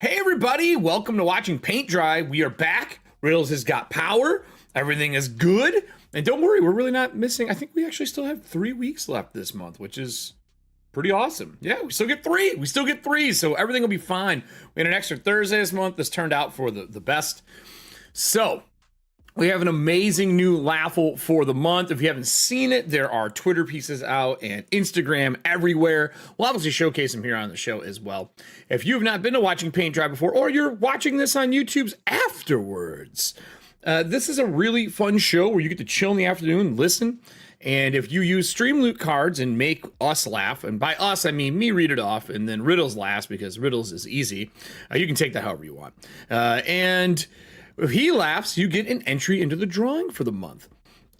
Hey everybody, welcome to Watching Paint Dry. We are back. Riddles has got power. Everything is good. And don't worry, we're really not missing. I think we actually still have 3 weeks left this month, which is pretty awesome. Yeah, we still get three. We still get three, so everything will be fine. We had an extra Thursday this month. This turned out for the best. So, we have an amazing new LAUGHAL for the month. If you haven't seen it, there are Twitter pieces out and Instagram everywhere. We'll obviously showcase them here on the show as well. If you have not been to Watching Paint Dry before, or you're watching this on YouTube's afterwards, this is a really fun show where you get to chill in the afternoon and listen. And if you use StreamLoot cards and make us laugh, and by us, I mean me read it off, and then Riddles last, because Riddles is easy. You can take that however you want. And if he laughs, you get an entry into the drawing for the month.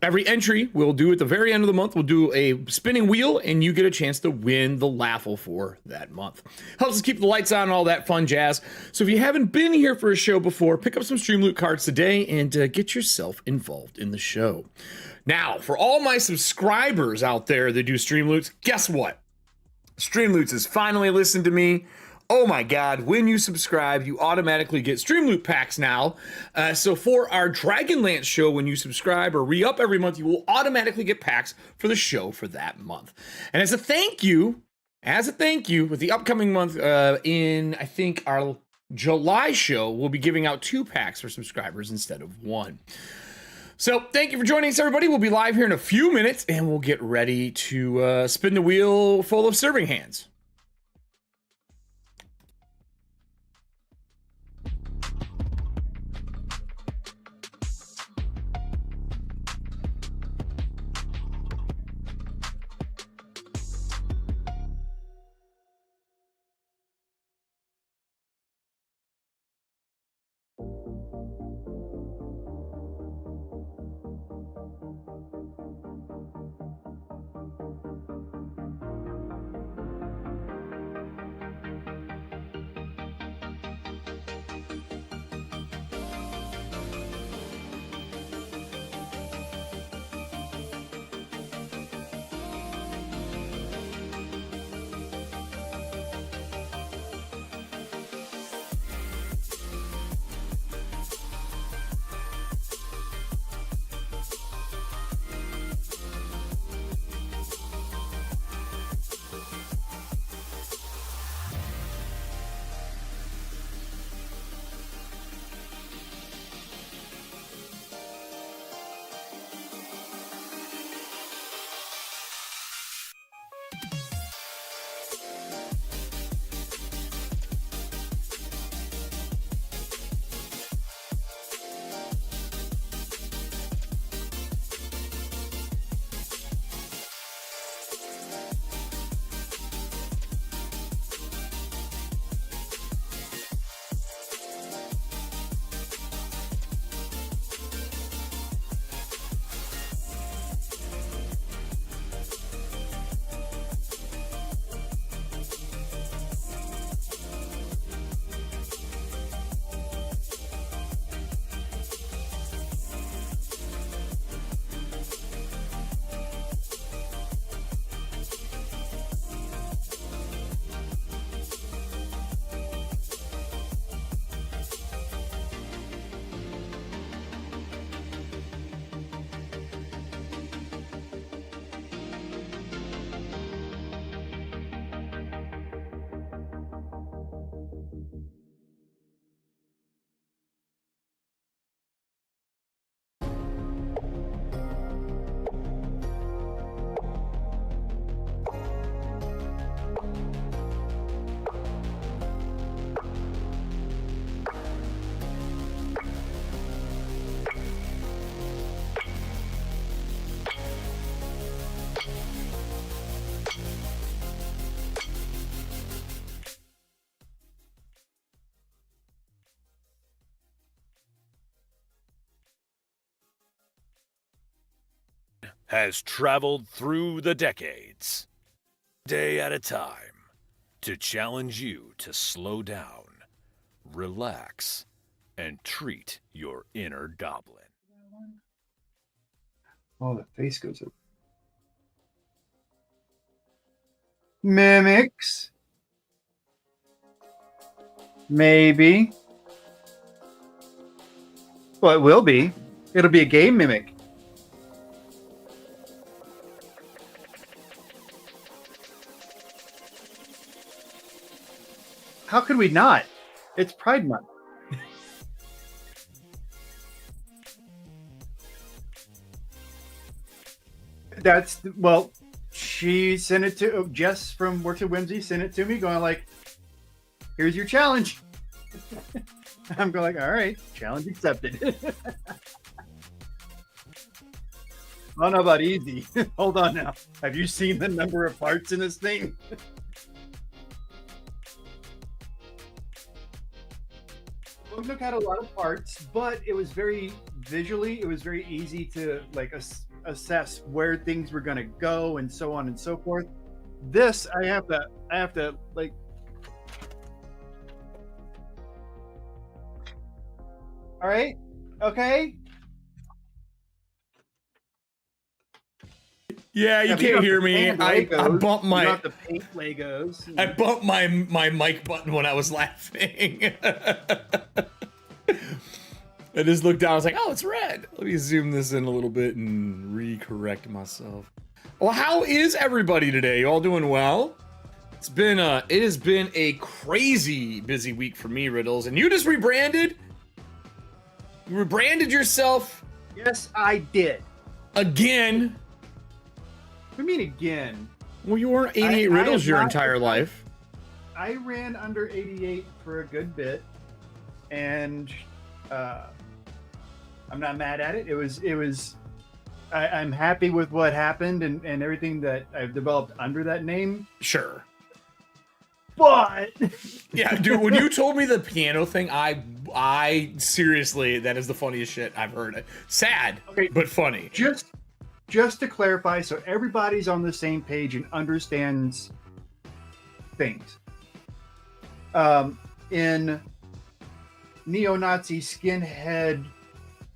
Every entry we'll do at the very end of the month, we'll do a spinning wheel, and you get a chance to win the LAUGHAL for that month. Helps us keep the lights on and all that fun jazz. So if you haven't been here for a show before, pick up some StreamLoot cards today and get yourself involved in the show. Now, for all my subscribers out there that do StreamLoots, guess what? StreamLoots has finally listened to me. Oh my God, when you subscribe, you automatically get StreamLoot packs now. So for our Dragonlance show, when you subscribe or re-up every month, you will automatically get packs for the show for that month. And as a thank you, with the upcoming month in, I think, our July show, we'll be giving out 2 packs for subscribers instead of 1. So thank you for joining us, everybody. We'll be live here in a few minutes, and we'll get ready to spin the wheel full of serving hands. Has traveled through the decades, day at a time, to challenge you to slow down, relax, and treat your inner goblin. Oh, the face goes up. Mimics. Maybe. Well, it will be. It'll be a game mimic. How could we not? It's Pride Month. Well, she sent it to Jess from Works at Whimsy, sent it to me going like, here's your challenge. I'm going like, all right, challenge accepted. I don't know about easy. Hold on now. Have you seen the number of parts in this thing? We look at a lot of parts, but it was very visually, it was very easy to like assess where things were going to go and so on and so forth. This, I have to like, all right, okay. Yeah, you can't hear me. I bumped my. You don't have to paint Legos. I bumped my mic button when I was laughing. I just looked down. I was like, "Oh, it's red." Let me zoom this in a little bit and recorrect myself. Well, how is everybody today? You all doing well? It has been a crazy busy week for me, Riddles. And you just rebranded. You rebranded yourself. Yes, I did. Again. What do you mean again? Well, you weren't 88 Riddles your entire life. I ran under 88 for a good bit, and I'm not mad at it. I'm happy with what happened and everything that I've developed under that name. Sure. But yeah, dude, when you told me the piano thing, I seriously, that is the funniest shit I've heard. Sad, okay, but funny. Just to clarify, so everybody's on the same page and understands things. In neo-Nazi skinhead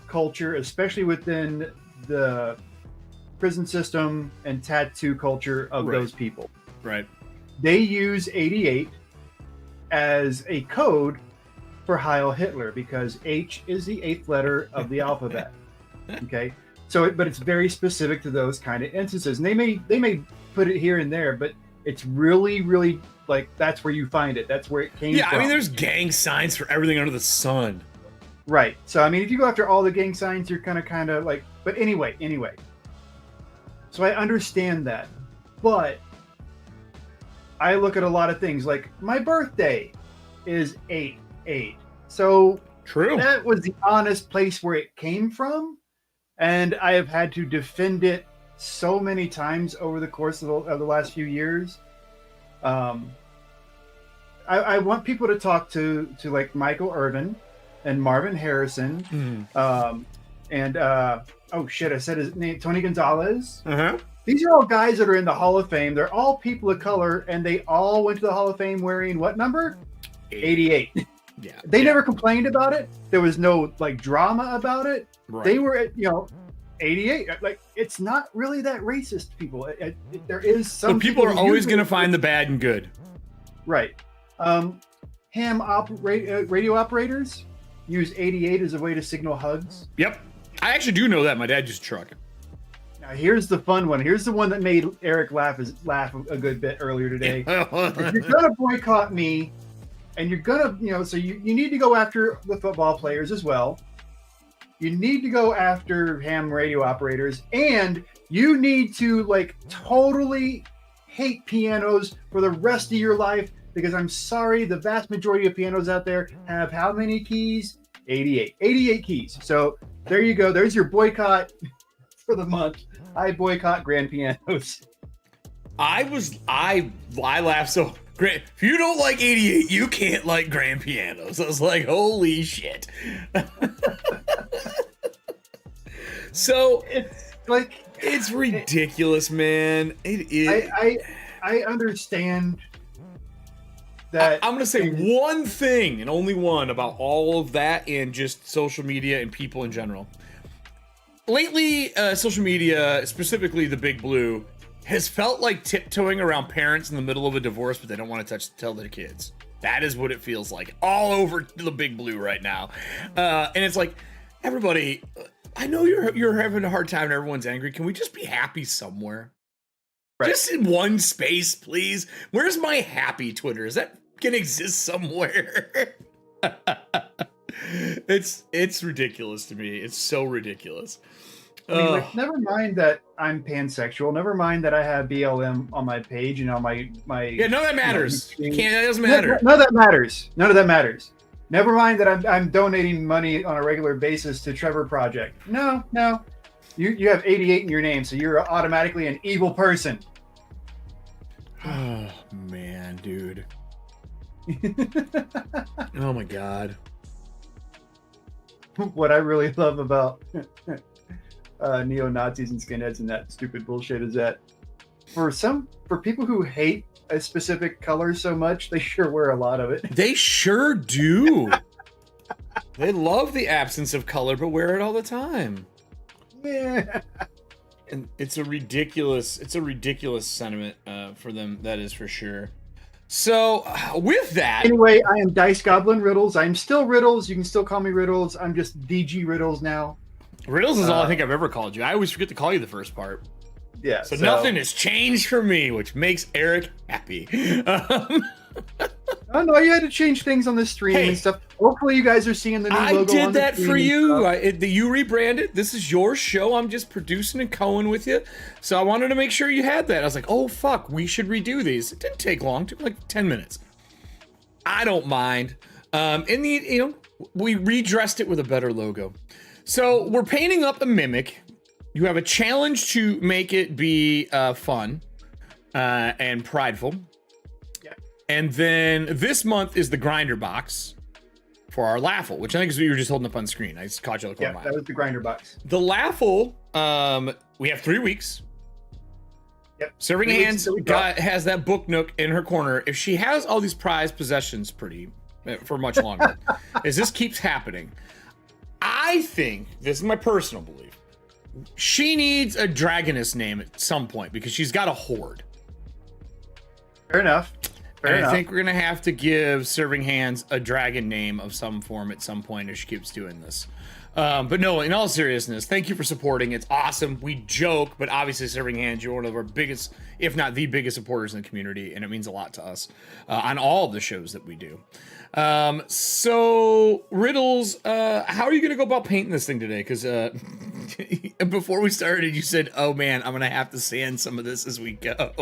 culture, especially within the prison system and tattoo culture of those people, right? They use 88 as a code for Heil Hitler because H is the 8th letter of the alphabet. Okay. So, but it's very specific to those kind of instances, and they may put it here and there, but it's really, really like that's where you find it. That's where it came from. Yeah, I mean, there's gang signs for everything under the sun. Right. So, I mean, if you go after all the gang signs, you're kind of like. But anyway. So I understand that, but I look at a lot of things like my birthday is 8/8. So true. That was the honest place where it came from. And I have had to defend it so many times over the course of the last few years. I want people to talk to like Michael Irvin and Marvin Harrison, and oh shit, I said his name, Tony Gonzalez. These are all guys that are in the Hall of Fame. They're all people of color, and they all went to the Hall of Fame wearing what number? 88. Yeah. They never complained about it. There was no like drama about it. Right. They were at 88. Like it's not really that racist, people. There is some. But people are always going to find the bad and good. Right. Radio operators use 88 as a way to signal hugs. Yep. I actually do know that. My dad used a truck. Now here's the fun one. Here's the one that made Eric laugh a good bit earlier today. If you're gonna boycott me, and you're gonna, so you need to go after the football players as well. You need to go after ham radio operators, and you need to like totally hate pianos for the rest of your life, because I'm sorry, the vast majority of pianos out there have how many keys? 88. 88 keys. So there you go. There's your boycott for the month. I boycott grand pianos. I laughed so great. If you don't like 88, you can't like grand pianos. I was like, holy shit. So it's ridiculous, man. It is. I understand that. I'm going to say one thing and only one about all of that and just social media and people in general. Lately, social media, specifically the Big Blue, has felt like tiptoeing around parents in the middle of a divorce, but they don't want to tell their kids. That is what it feels like all over the big blue right now. And it's like, everybody, I know you're having a hard time and everyone's angry. Can we just be happy somewhere? Right. Just in one space, please. Where's my happy Twitter? Is that gonna exist somewhere? It's ridiculous to me. It's so ridiculous. I mean, like, never mind that I'm pansexual. Never mind that I have BLM on my page and on my yeah. None of that matters. That doesn't matter. None of that matters. None of that matters. Never mind that I'm donating money on a regular basis to Trevor Project. No. You have 88 in your name, so you're automatically an evil person. Oh man, dude. Oh my god. What I really love about neo-Nazis and skinheads and that stupid bullshit is that for people who hate a specific color so much, they sure wear a lot of it. They sure do. They love the absence of color, but wear it all the time. Yeah. And it's a ridiculous sentiment for them. That is for sure. So with that, anyway, I am Dice Goblin Riddles. I'm still Riddles. You can still call me Riddles. I'm just DG Riddles now. Riddles is all I think I've ever called you. I always forget to call you the first part. Yeah. So nothing has changed for me, which makes Eric happy. Oh no, you had to change things on the stream and stuff. Hopefully, you guys are seeing the new logo. I did that for you. You rebranded. This is your show. I'm just producing and coing with you. So I wanted to make sure you had that. I was like, oh fuck, we should redo these. It didn't take long. It took like 10 minutes. I don't mind. We redressed it with a better logo. So we're painting up a mimic. You have a challenge to make it be fun and prideful. Yeah. And then this month is the grinder box for our LAUGHAL, which I think is what you were just holding up on screen. I just caught you on the corner. Yeah, that was the grinder box. The LAUGHAL, we have 3 weeks. Yep. Serving Hands has that book nook in her corner. If she has all these prized possessions for much longer, as this keeps happening, I think, this is my personal belief, she needs a dragoness name at some point because she's got a horde. Fair enough. I think we're going to have to give Serving Hands a dragon name of some form at some point if she keeps doing this. But no, in all seriousness, thank you for supporting. It's awesome. We joke, but obviously Serving Hands, you're one of our biggest, if not the biggest supporters in the community, and it means a lot to us on all of the shows that we do. So Riddles, how are you going to go about painting this thing today? Because before we started, you said, oh man, I'm going to have to sand some of this as we go.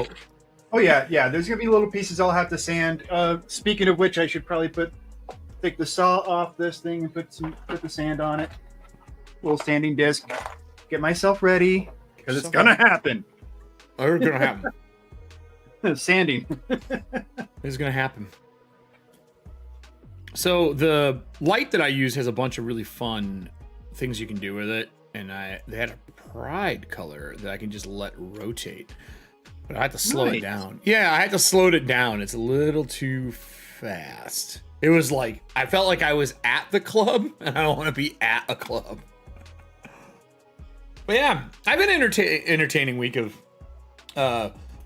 Oh yeah. There's going to be little pieces I'll have to sand. Speaking of which, I should probably take the saw off this thing and put the sand on it. Little sanding disc. Get myself ready because it's going to happen. It's going to happen. Sanding. It's going to happen. So the light that I use has a bunch of really fun things you can do with it, and they had a pride color that I can just let rotate, but I had to slow it down. Yeah, I had to slow it down. It's a little too fast. It was like I felt like I was at the club, and I don't want to be at a club. But yeah, I've been entertaining week of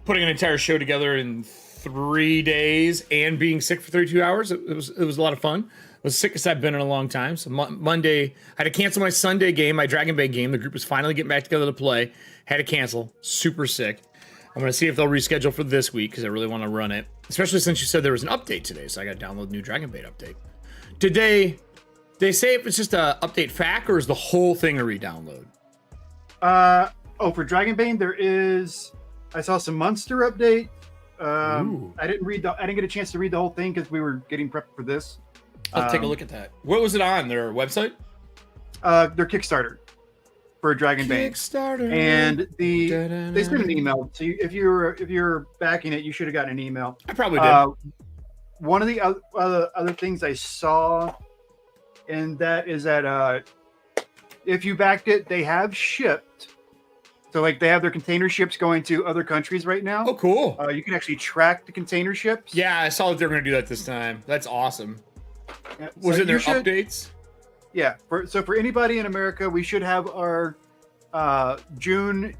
putting an entire show together in 3 days and being sick for 32 hours. It was a lot of fun. It was the sickest I've been in a long time. So Monday, I had to cancel my Sunday game, my Dragon Bait game. The group was finally getting back together to play. Had to cancel. Super sick. I'm going to see if they'll reschedule for this week because I really want to run it. Especially since you said there was an update today. So I got to download the new Dragon Bait update. Did they say if it's just a update FAQ or is the whole thing a re-download? For Dragon Bait, there is... I saw some Monster update. I didn't get a chance to read the whole thing because we were getting prepped for this. I'll take a look at that. What was it on? Their website? Their Kickstarter for Dragon Bait. Kickstarter. And they sent an email. So if you're backing it, you should have gotten an email. I probably did. One of the other things I saw, and that is that if you backed it, they have shipped. So, like, they have their container ships going to other countries right now. Oh, cool. You can actually track the container ships. Yeah, I saw that they were going to do that this time. That's awesome. Yeah, Was it their updates? Yeah. For anybody in America, we should have our June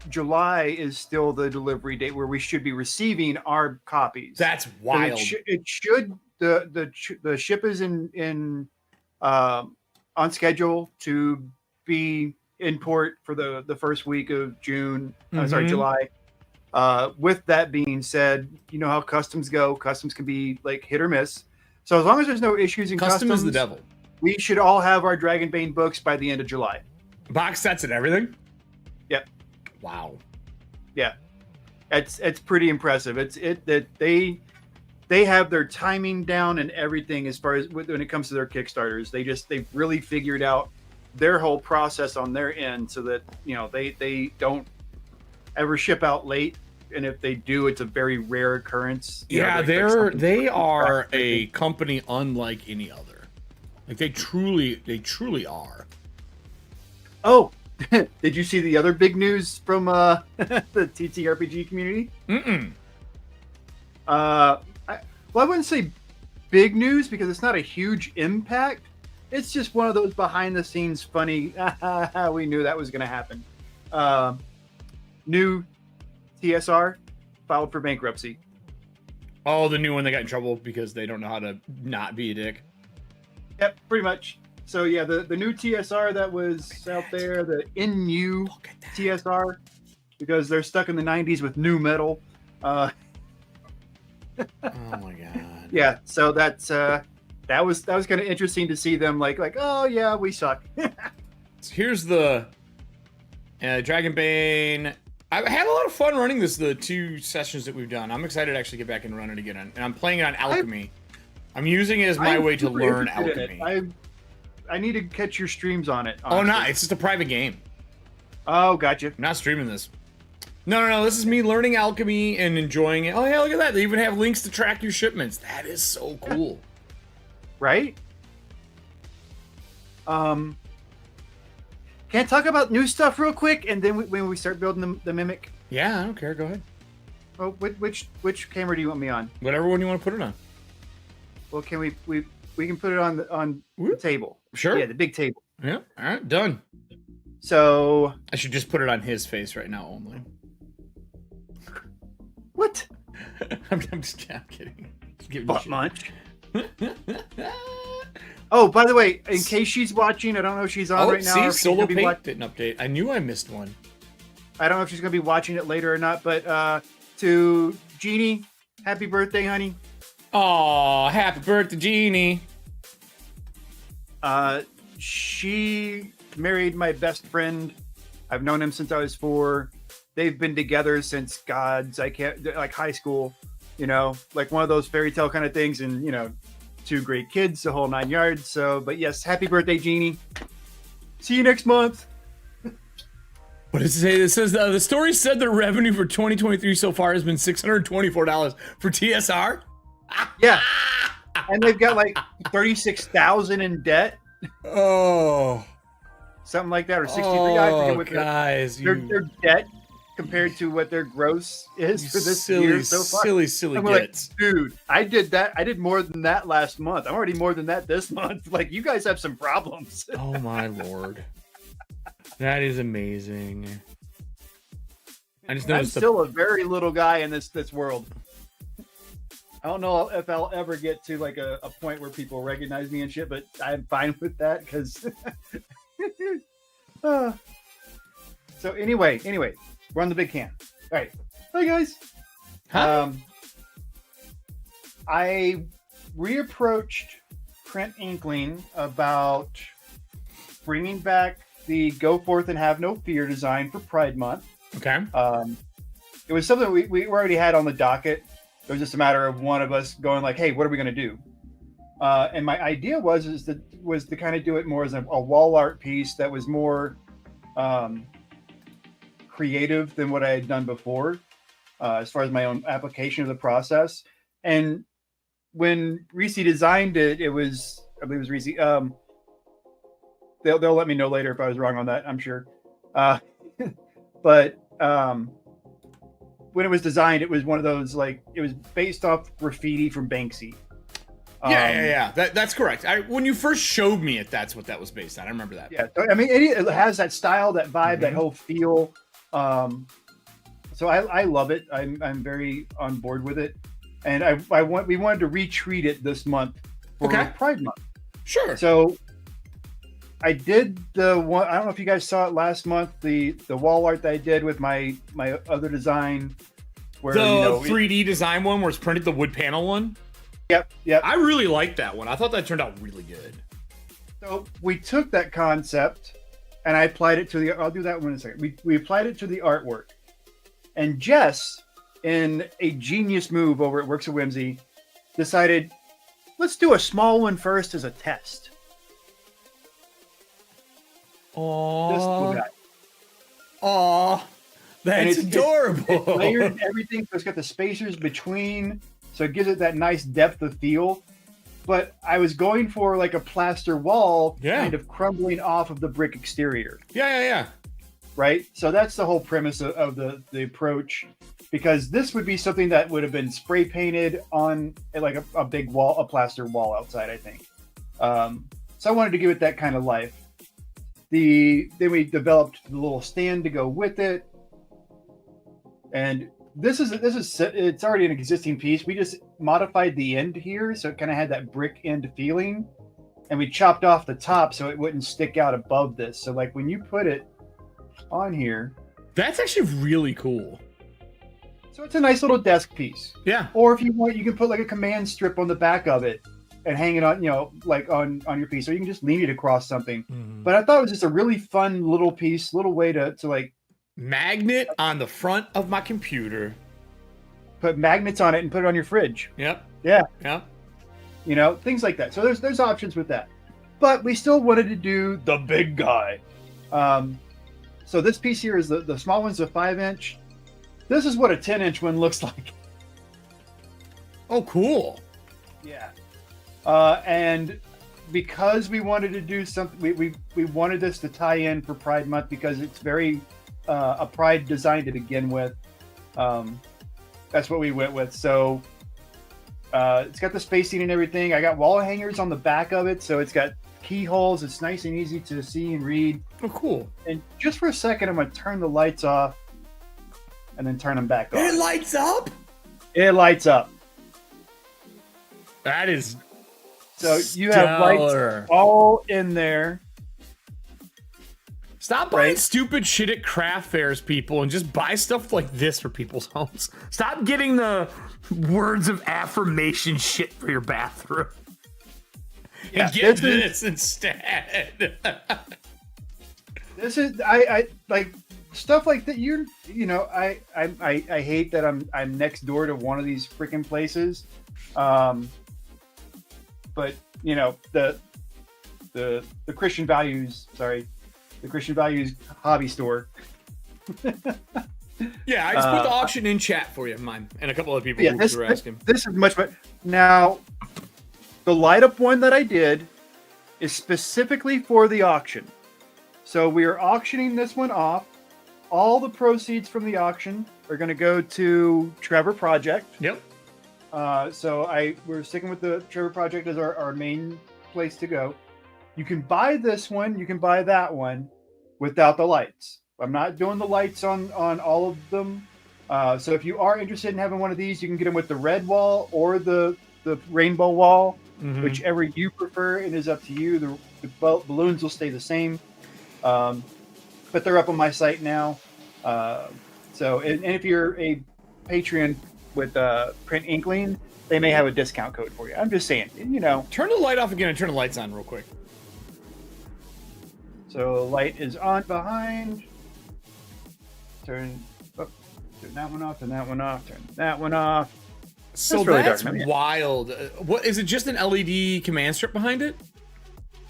July is still the delivery date where we should be receiving our copies. That's So wild. it should the ship is in on schedule to be in port for the first week of June. Sorry, July. With that being said, you know how customs go. Customs can be like hit or miss. So as long as there's no issues in Custom customs, is the devil. we should all have our Dragonbane books by the end of July. Box sets and everything? Yep. Wow. Yeah. It's pretty impressive. That they have their timing down and everything as far as when it comes to their Kickstarters. They've really figured out their whole process on their end so that, you know, they don't ever ship out late, and if they do, it's a very rare occurrence. Yeah, they are a company unlike any other. Like they truly are. Oh, did you see the other big news from the TTRPG community? Well, I wouldn't say big news because it's not a huge impact. It's just one of those behind the scenes funny. We knew that was going to happen. New TSR filed for bankruptcy. Oh, the new one that got in trouble because they don't know how to not be a dick. Yep, pretty much. So yeah, the new TSR that was out there, the NU TSR, because they're stuck in the 90s with new metal. Oh my god. Yeah, so that was kind of interesting to see them like oh yeah, we suck. So here's the Dragonbane. I've had a lot of fun running the 2 sessions that we've done. I'm excited to actually get back and run it again. And I'm playing it on Alchemy. I'm using it as my way to learn Alchemy. I need to catch your streams on it. Honestly. Oh, no, it's just a private game. Oh, gotcha. I'm not streaming this. No. This is me learning Alchemy and enjoying it. Oh, yeah, look at that. They even have links to track your shipments. That is so cool. Right? Can I talk about new stuff real quick, and then when we start building the Mimic? Yeah, I don't care. Go ahead. Oh, which camera do you want me on? Whatever one you want to put it on. Well, can we can put it on the table? Sure. Yeah, the big table. Yeah. All right. Done. So I should just put it on his face right now only. What? I'm kidding. Butt munch. Oh, by the way, in case she's watching, I don't know if she's on right now. See, or if she's Solo gonna be Paint didn't update. I knew I missed one. I don't know if she's going to be watching it later or not, but to Jeannie, happy birthday, honey. Oh, happy birthday, Jeannie. She married my best friend. I've known him since I was 4. They've been together since like high school, you know, like one of those fairy tale kind of things. And, you know, 2 great kids, the whole 9 yards. So, but yes, happy birthday, Jeannie. See you next month. What does it say? It says the story said the revenue for 2023 so far has been $624 for TSR. Yeah, and they've got like 36,000 in debt. Oh, something like that, or 63. I forget what guys, their debt compared to what their gross is for this year so far. Silly I'm gets. Like, dude, I did that. I did more than that last month. I'm already more than that this month. Like, you guys have some problems. Oh my lord. That is amazing. I just noticed I'm still a very little guy in this world. I don't know if I'll ever get to like a point where people recognize me and shit, but I'm fine with that because. So anyway, we're on the big can. All right, hi guys. Hi. I reapproached Print Inkling about bringing back the Go Forth and Have No Fear design for Pride Month. Okay. It was something we already had on the docket. It was just a matter of one of us going like, "Hey, what are we going to do?" And my idea was to kind of do it more as a wall art piece that was more creative than what I had done before, as far as my own application of the process. And when Reese designed it, I believe it was Reese. They'll let me know later if I was wrong on that, I'm sure. But when it was designed, it was one of those, like, it was based off graffiti from Banksy. Yeah. That's correct. When you first showed me it, that's what that was based on. I remember that. Yeah, I mean, it has that style, that vibe, that whole feel. So I love it. I'm very on board with it, and we wanted to retreat it this month for Pride Month. Sure. So I did the one. I don't know if you guys saw it last month. The wall art that I did with my other design, where the 3D design one, where it's printed, the wood panel one. Yep. I really liked that one. I thought that turned out really good. So we took that concept and I applied it to the. I'll do that one in a second. We applied it to the artwork, and Jess, in a genius move over at Works of Whimsy, decided, let's do a small one first as a test. Aww. That's adorable. It's layered everything, so it's got the spacers between, so it gives it that nice depth of feel. But I was going for like a plaster wall, kind of crumbling off of the brick exterior. Yeah. Right? So that's the whole premise of the approach, because this would be something that would have been spray painted on like a big wall, a plaster wall outside, I think. So I wanted to give it that kind of life. Then we developed the little stand to go with it, and this is it's already an existing piece. We just modified the end here, so it kind of had that brick end feeling, and we chopped off the top so it wouldn't stick out above this. So like when you put it on here, that's actually really cool. So it's a nice little desk piece. Yeah. Or if you want, you can put like a command strip on the back of it and hang it on, like on your piece, or you can just lean it across something. Mm-hmm. But I thought it was just a really fun little piece, little way to like magnet on the front of my computer. Put magnets on it and put it on your fridge. Yep. Yeah. Yep. Things like that. So there's options with that. But we still wanted to do the big guy. So this piece here is the small one's a 5-inch. This is what a 10-inch one looks like. Oh, cool. Yeah. And because we wanted to do something, we wanted this to tie in for Pride Month, because it's very a Pride design to begin with. That's what we went with. So it's got the spacing and everything. I got wall hangers on the back of it, so it's got keyholes. It's nice and easy to see and read. Oh, cool. And just for a second, I'm going to turn the lights off and then turn them back on. It lights up? It lights up. That is so you have lights all in there. Stop buying stupid shit at craft fairs, people, and just buy stuff like this for people's homes. Stop getting the words of affirmation shit for your bathroom. Yeah, and get this instead. This is I like stuff like that. I hate that I'm next door to one of these freaking places. But the Christian Values, the Christian Values hobby store. Yeah, I just put the auction in chat for you, mine, and a couple of people who were asking. This is much better. Now, the light up one that I did is specifically for the auction. So we are auctioning this one off. All the proceeds from the auction are going to go to Trevor Project. Yep. So we're sticking with the Trevor Project as our main place to go. You can buy this one, you can buy that one without the lights. I'm not doing the lights on all of them. So if you are interested in having one of these, you can get them with the red wall or the rainbow wall, whichever you prefer. It is up to you. The balloons will stay the same. But they're up on my site now. So if you're a Patreon with Print Inkling, they may have a discount code for you. I'm just saying, Turn the light off again and turn the lights on real quick. So light is on behind. Turn that one off, turn that one off, turn that one off. So that's really wild. What is it? Just an LED command strip behind it?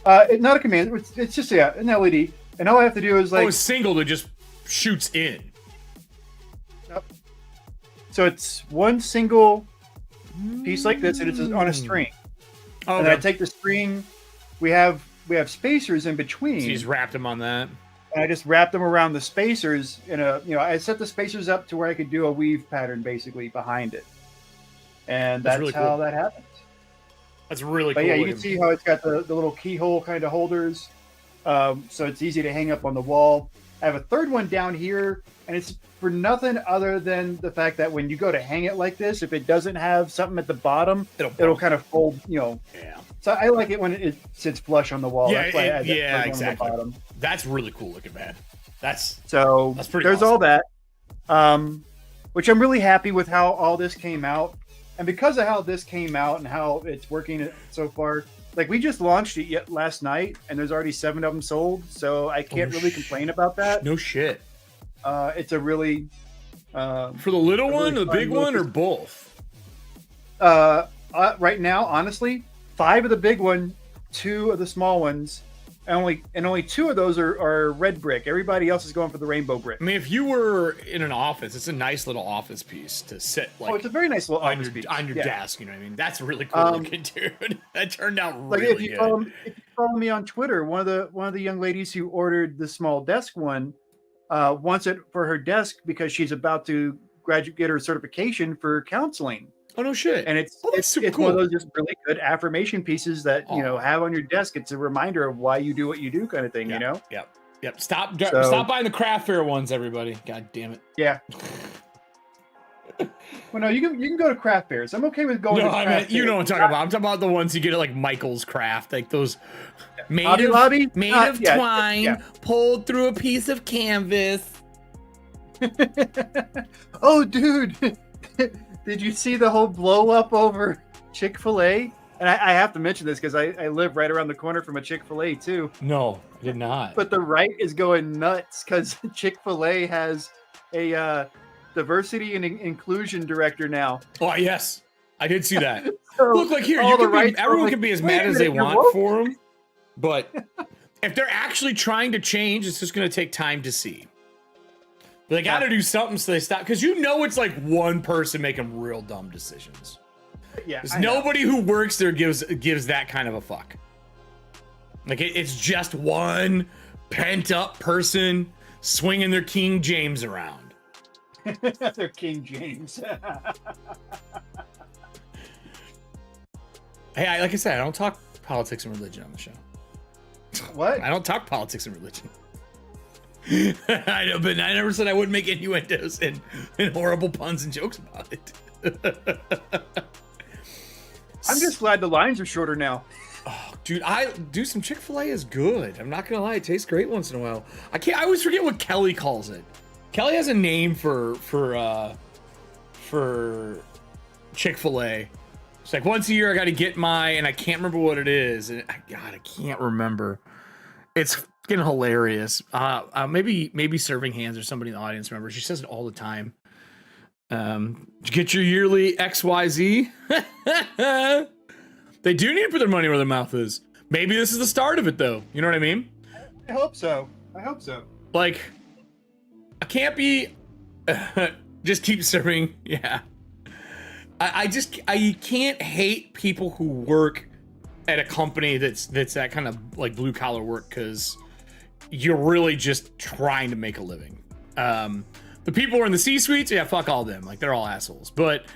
It's not a command. It's just an LED, and all I have to do is it's single that just shoots in. Yep. So it's one single piece like this, and it's on a string. Oh, and then I take the string. We have spacers in between. So you just wrapped them on that. And I just wrapped them around the spacers I set the spacers up to where I could do a weave pattern basically behind it. And that's really how that happens. That's really cool. But yeah, you can see how it's got the little keyhole kind of holders. So it's easy to hang up on the wall. I have a third one down here, and it's for nothing other than the fact that when you go to hang it like this, if it doesn't have something at the bottom, it'll kind of fold, Yeah. So I like it when it sits flush on the wall. Yeah, That's why I add that yeah, third exactly. one on the bottom. That's really cool looking, man. That's pretty There's awesome. all that, which I'm really happy with how all this came out. And because of how this came out and how it's working so far, like we just launched it last night, and there's already 7 of them sold, so I can't really complain about that. No shit. It's a really for the little one, the big one, or both. Right now, honestly, 5 of the big one, 2 of the small ones, and only 2 of those are red brick. Everybody else is going for the rainbow brick. I mean, if you were in an office, it's a nice little office piece to sit like. Oh, it's a very nice little office piece on your desk. You know what I mean? That's really cool looking, dude. That turned out really if good. If you follow me on Twitter, one of the young ladies who ordered the small desk one wants it for her desk because she's about to get her certification for counseling. Oh no shit! And it's super cool. One of those just really good affirmation pieces that have on your desk. It's a reminder of why you do what you do, kind of thing. Yep. Stop buying the craft fair ones, everybody. God damn it. Yeah. Well, no, you can go to craft fairs. I'm okay with going. No, to I mean, you know what I'm talking about. I'm talking about the ones you get at like Michael's Craft, like those made of twine, pulled through a piece of canvas. Oh, dude. Did you see the whole blow up over Chick-fil-A? And I have to mention this because I live right around the corner from a Chick-fil-A too. No, I did not. But the right is going nuts because Chick-fil-A has a diversity and inclusion director now. Oh, yes. I did see that. So look, like here, everyone can be as mad as they want for them. But if they're actually trying to change, it's just going to take time to see. They got to do something so they stop. Because it's like one person making real dumb decisions. Yeah, there's nobody who works there gives that kind of a fuck. Like it's just one pent up person swinging their King James around. Their King James. Hey, like I said, I don't talk politics and religion on the show. What? I don't talk politics and religion. I know, but I never said I wouldn't make innuendos and horrible puns and jokes about it. I'm just glad the lines are shorter now. Oh, dude, some Chick-fil-A is good. I'm not gonna lie, it tastes great once in a while. I always forget what Kelly calls it. Kelly has a name for Chick-fil-A. It's like once a year I got to get and I can't remember what it is. And I can't remember. It's fucking hilarious. Maybe Serving Hands or somebody in the audience remembers. She says it all the time. Get your yearly XYZ. They do need to put their money where their mouth is. Maybe this is the start of it, though. You know what I mean? I hope so. Like, I can't be. Just keep serving. Yeah. I can't hate people who work at a company that's that kind of like blue collar work because you're really just trying to make a living. The people who are in the C-suites, yeah, fuck all them. Like they're all assholes. But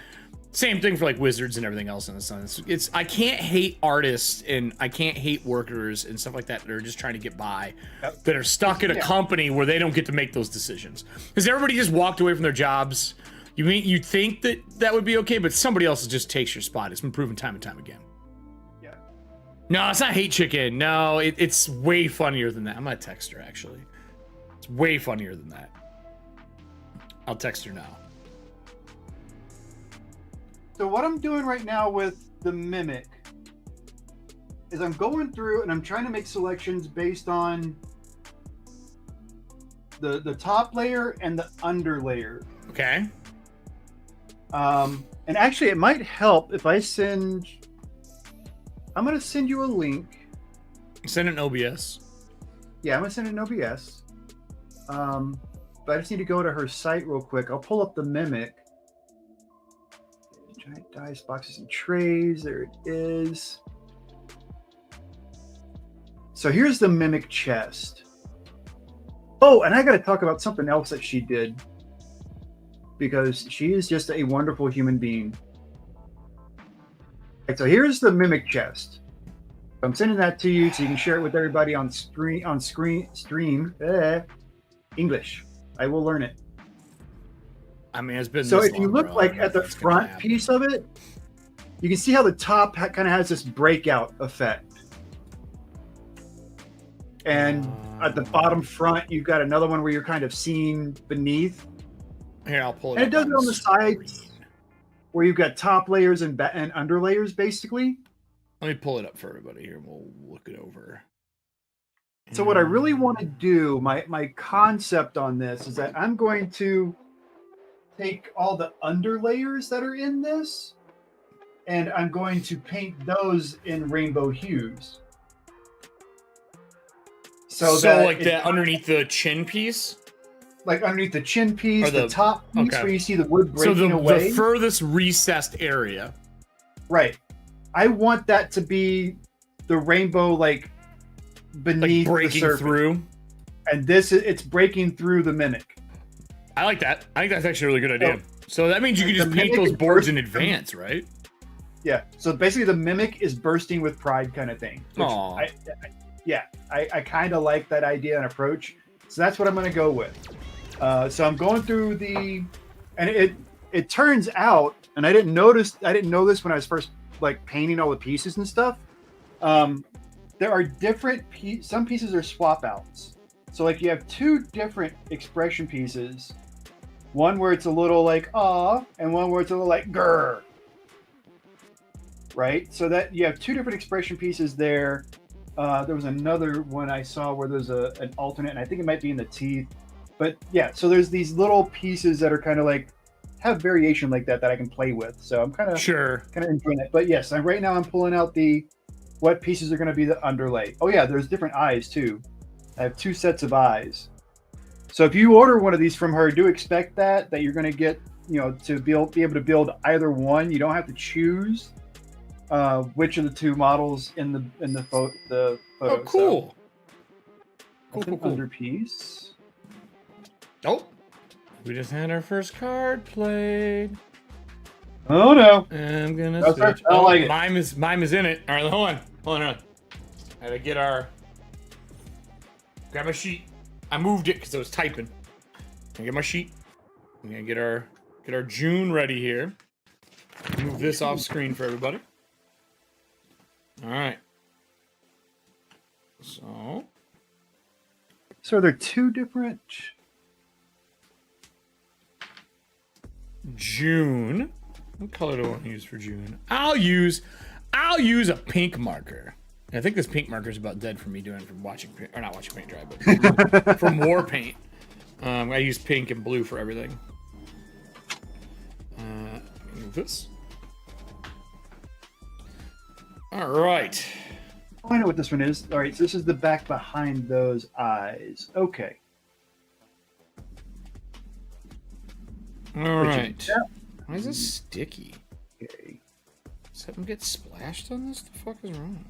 same thing for like wizards and everything else in the sun. It's I can't hate artists and I can't hate workers and stuff like that that are just trying to get by, that are stuck at a company where they don't get to make those decisions because everybody just walked away from their jobs. You think that would be okay, but somebody else just takes your spot. It's been proven time and time again. Yeah. No, it's not hate chicken. No, it's way funnier than that. I'm gonna text her actually. It's way funnier than that. I'll text her now. So what I'm doing right now with the Mimic is I'm going through and I'm trying to make selections based on the top layer and the under layer. Okay. And actually it might help if I'm going to send you a link. Send an OBS. Yeah, I'm going to send an OBS. But I just need to go to her site real quick. I'll pull up the Mimic. Giant dice, boxes, and trays. There it is. So here's the Mimic chest. Oh, and I got to talk about something else that she did, because she is just a wonderful human being. Right, so here's the Mimic chest. I'm sending that to you so you can share it with everybody on stream. English. I will learn it. I mean, it's been So this if you long, look bro. like I don't know at the if that's gonna front happen. piece of it, you can see how the top kind of has this breakout effect. And at the bottom front, you've got another one where you're kind of seeing beneath. Here, I'll pull it. And it up does it on the screen. sides where you've got top layers and under layers, basically. Let me pull it up for everybody here, and we'll look it over. So what I really want to do, my concept on this is that I'm going to take all the under layers that are in this, and I'm going to paint those in rainbow hues. So that like that underneath the chin piece, like underneath the chin piece, Or the top piece okay. where you see the wood so breaking away. the furthest recessed area. Right. I want that to be the rainbow, like beneath Like breaking the surface. through. And it's breaking through the mimic. I like that. I think that's actually a really good idea. So that means you can The just paint mimic those is boards in bursting. advance, right? Yeah. So basically, the mimic is bursting with pride, kind of thing. Which Aw. I kind of like that idea and approach. So that's what I'm going to go with. So I'm going through and it turns out, and I didn't know this when I was first like painting all the pieces and stuff. There are different some pieces are swap outs. So like you have two different expression pieces. One where it's a little like "ah" and one where it's a little like "grr." Right? So that you have two different expression pieces there. There was another one I saw where there's an alternate, and I think it might be in the teeth. But yeah, so there's these little pieces that are kind of like have variation like that I can play with. So I'm kind of enjoying it. But yes, right now I'm pulling out what pieces are going to be the underlay. Oh yeah, there's different eyes too. I have two sets of eyes. So if you order one of these from her, do expect that you're going to get, to be able to build either one. You don't have to choose which of the two models in the photo. Oh, cool. So, cool. Under piece. Oh, we just had our first card played. Oh no! I'm gonna switch. Oh, like it. mime is in it. All right, hold on. Gotta get grab my sheet. I moved it because I was typing. I get my sheet. I'm gonna get our June ready here. Move this off screen for everybody. All right. So are there two different? June. What color do I want to use for June? I'll use a pink marker. I think this pink marker is about dead for me doing it from watching or not watching paint dry, but from war paint. I use pink and blue for everything. Move this. All right. Oh, I know what this one is. All right, so this is the back behind those eyes. Okay. All right. Why is this sticky? Okay. Something gets splashed on this? The fuck is wrong?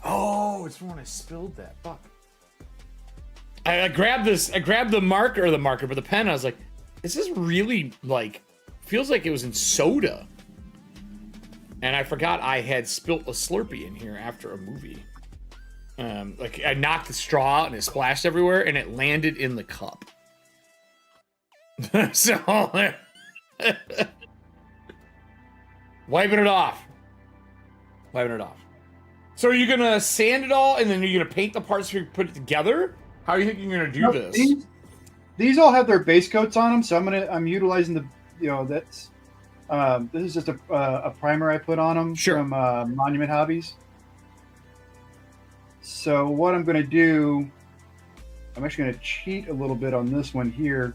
Oh, it's from when I spilled that. Fuck. I grabbed the marker, but the pen. I was like, this is really feels like it was in soda. And I forgot I had spilt a Slurpee in here after a movie. I knocked the straw out and it splashed everywhere, and it landed in the cup. So wiping it off. So are you gonna sand it all and then you're gonna paint the parts to put it together? How are you thinking you're gonna do this? These all have their base coats on them, so I'm utilizing this is just a primer I put on them from Monument Hobbies. So what I'm gonna do, I'm actually gonna cheat a little bit on this one here.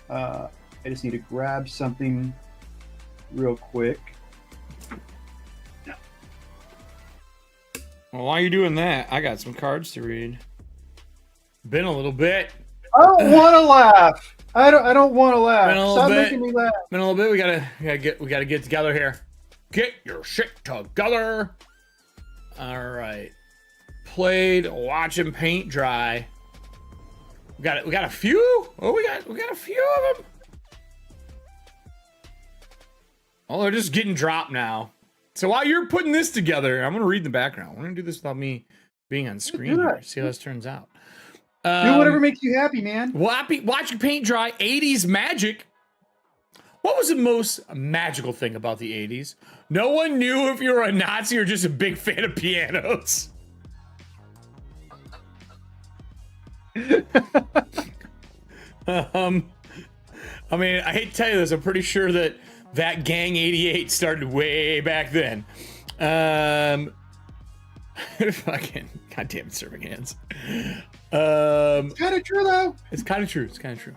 I just need to grab something real quick. Well, while you're doing that, I got some cards to read. Been a little bit. I don't want to laugh. I don't want to laugh. Been a little Stop bit. making me laugh. Been a little bit. We gotta get together here. Get your shit together. All right. Played, watching paint dry. We got a few. Oh, we got a few of them. Oh, they're just getting dropped now. So while you're putting this together, I'm gonna read the background. We're gonna do this without me being on screen here. See how this turns out. Do whatever makes you happy, man. Watching paint dry, 80s magic. What was the most magical thing about the 80s? No one knew if you were a Nazi or just a big fan of pianos. I mean, I hate to tell you this. I'm pretty sure that Gang 88 started way back then. Fucking goddamn it, serving hands. It's kind of true, though. It's kind of true. It's kind of true.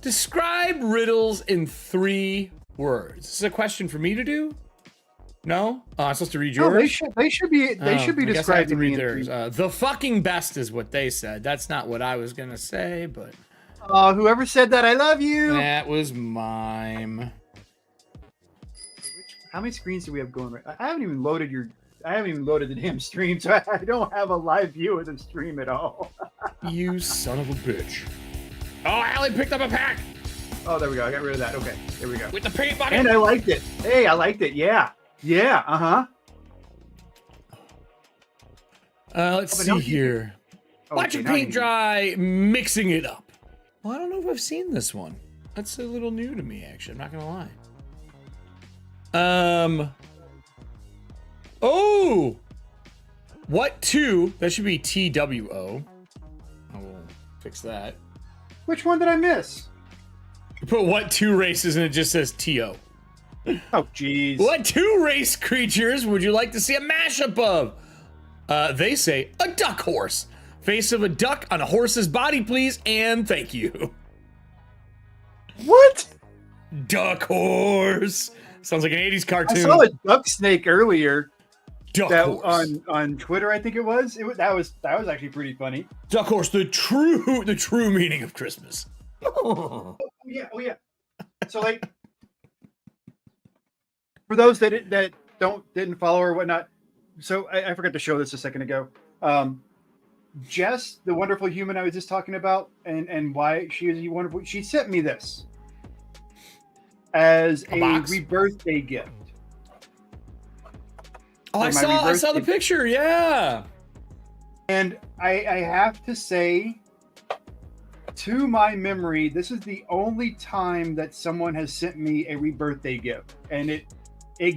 Describe riddles in 3 words. This is a question for me to do. No, I'm supposed to read yours. No, they should be described to read theirs. The fucking best is what they said. That's not what I was gonna say, but whoever said that, I love you. That was mime. How many screens do we have going right? I haven't even loaded the damn stream, so I don't have a live view of the stream at all. You son of a bitch. Oh, Allie picked up a pack. Oh, there we go. I got rid of that. Okay, there we go. With the paint bucket. And I liked it. Hey, I liked it. Yeah. Yeah. Uh-huh. Let's see here. Watching paint dry, mixing it up. Well, I don't know if I've seen this one. That's a little new to me, actually. I'm not gonna lie. Oh! What 2? That should be TWO. I will fix that. Which one did I miss? You put what 2 races and it just says TO. Oh, jeez. What 2 race creatures would you like to see a mashup of? They say a duck horse. Face of a duck on a horse's body, please, and thank you. What? Duck horse. Sounds like an 80s cartoon. I saw a duck snake earlier. Duck horse. On Twitter, I think it was. That was actually pretty funny. Duck horse, the true meaning of Christmas. Oh yeah. So like, for those that didn't follow or whatnot, so I forgot to show this a second ago. Jess, the wonderful human I was just talking about, and why she is wonderful. She sent me this as a rebirthday gift. Oh, I saw the picture. Yeah. And I have to say, to my memory, this is the only time that someone has sent me a rebirthday gift, and it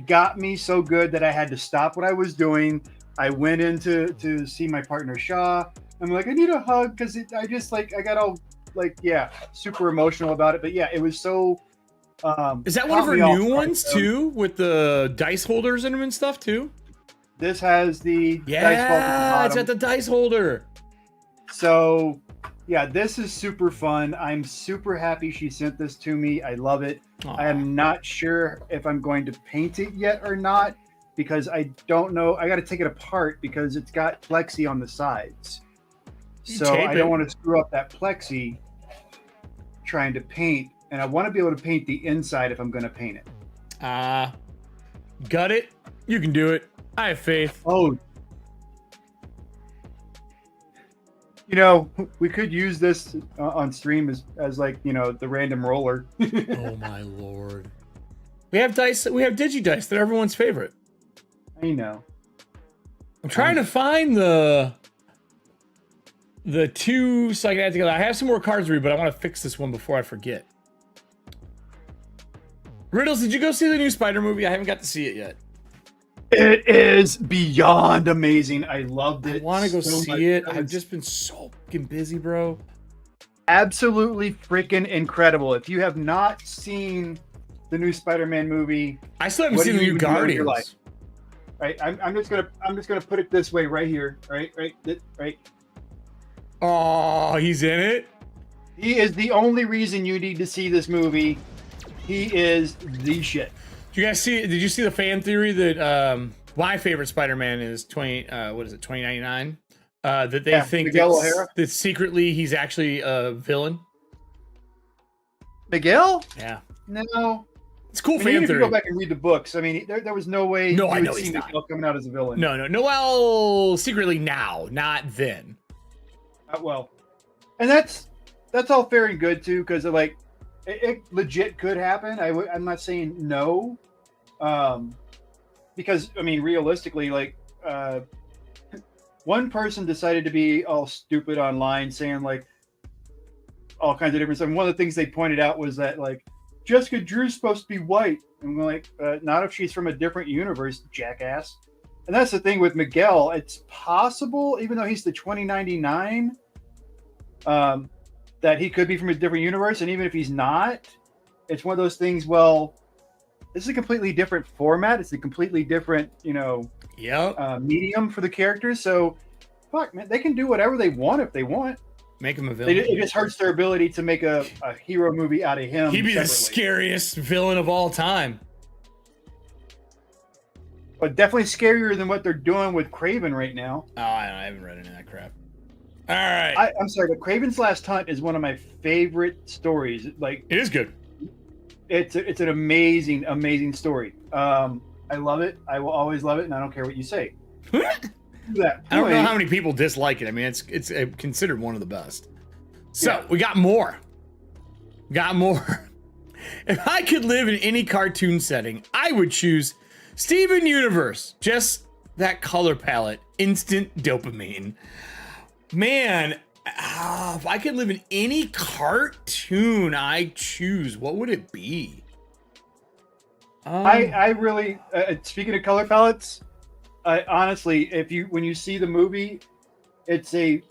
got me so good that I had to stop what I was doing. I went in to see my partner Shaw. I'm like, I need a hug because I got all super emotional about it. But yeah, it was so. Is that one of her new ones too, with the dice holders in them and stuff too? This has the dice holder at the bottom. It's at the dice holder. So yeah, this is super fun. I'm super happy she sent this to me. I love it. Aww. I am not sure if I'm going to paint it yet or not, because I don't know. I got to take it apart because it's got plexi on the sides. So I don't want to screw up that plexi trying to paint. And I want to be able to paint the inside if I'm going to paint it. Got it. You can do it. I have faith. Oh. We could use this on stream as like, the random roller. Oh my lord. We have dice. We have digidice. They're everyone's favorite. I know. I'm trying to find the 2 so I can add together. I have some more cards to read, but I want to fix this one before I forget. Riddles, did you go see the new Spider movie? I haven't got to see it yet. It is beyond amazing. I loved it. I want to go see it. I've just been so fucking busy, bro. Absolutely freaking incredible. If you have not seen the new Spider-Man movie, I still haven't seen the new Guardians. Right, I'm just gonna put it this way right here. Right. Oh, he's in it. He is the only reason you need to see this movie. He is the shit. Did you see the fan theory that my favorite Spider-Man is 2099? That they think that secretly he's actually a villain. Miguel? Yeah. No. It's cool fan theory. If you go back and read the books, I mean, there was no way you would see Miguel coming out as a villain. No. Noel secretly now, not then. Well, and that's all fair and good too, because like it legit could happen. I'm not saying no, because I mean realistically, like one person decided to be all stupid online, saying like all kinds of different stuff. And one of the things they pointed out was that like Jessica Drew's supposed to be white. And we're like, not if she's from a different universe, jackass. And that's the thing with Miguel. It's possible, even though he's the 2099, that he could be from a different universe. And even if he's not, it's one of those things, well, this is a completely different format. It's a completely different, medium for the characters. So, fuck, man, they can do whatever they want if they want. Make him a villain. It just hurts their ability to make a hero movie out of him. He'd be the scariest villain of all time. But definitely scarier than what they're doing with Kraven right now. Oh, I haven't read any of that crap. All right. I'm sorry, but Kraven's Last Hunt is one of my favorite stories. Like, it is good. It's an amazing, amazing story. I love it. I will always love it, and I don't care what you say. I don't know how many people dislike it. I mean, it's considered one of the best. So we got more. If I could live in any cartoon setting, I would choose Steven Universe. Just that color palette, instant dopamine. Man, if I could live in any cartoon I choose, what would it be? I really, speaking of color palettes, honestly, when you see the movie, it's a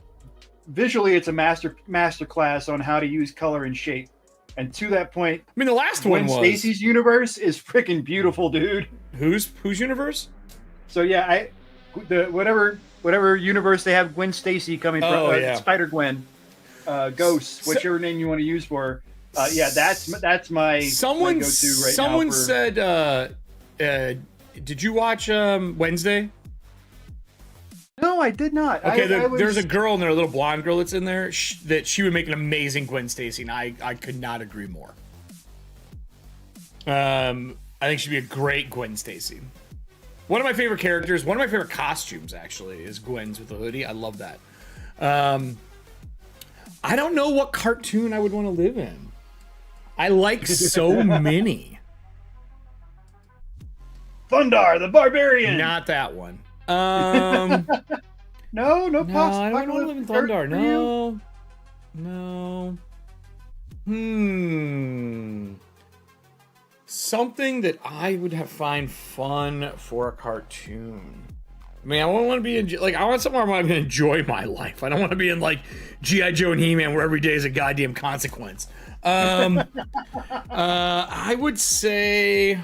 master class on how to use color and shape. And to that point, I mean, the last one was Stacy's universe is freaking beautiful, dude. Whose universe? So yeah, whatever universe they have Gwen Stacy coming from, Spider Gwen, Ghost, whichever name you want to use for. That's my go-to right now. Someone said, did you watch Wednesday? No, I did not. Okay, there's a girl in there, a little blonde girl that's in there, that she would make an amazing Gwen Stacy, and I could not agree more. I think she'd be a great Gwen Stacy. One of my favorite characters, one of my favorite costumes, actually, is Gwen's with the hoodie. I love that. I don't know what cartoon I would want to live in. I like so many. Thundar the Barbarian. Not that one. No, I don't want to live in Thundar. No. Something that I would find fun for a cartoon. I mean, I want to be I want somewhere where I'm going to enjoy my life. I don't want to be in like G.I. Joe and He-Man where every day is a goddamn consequence. I would say,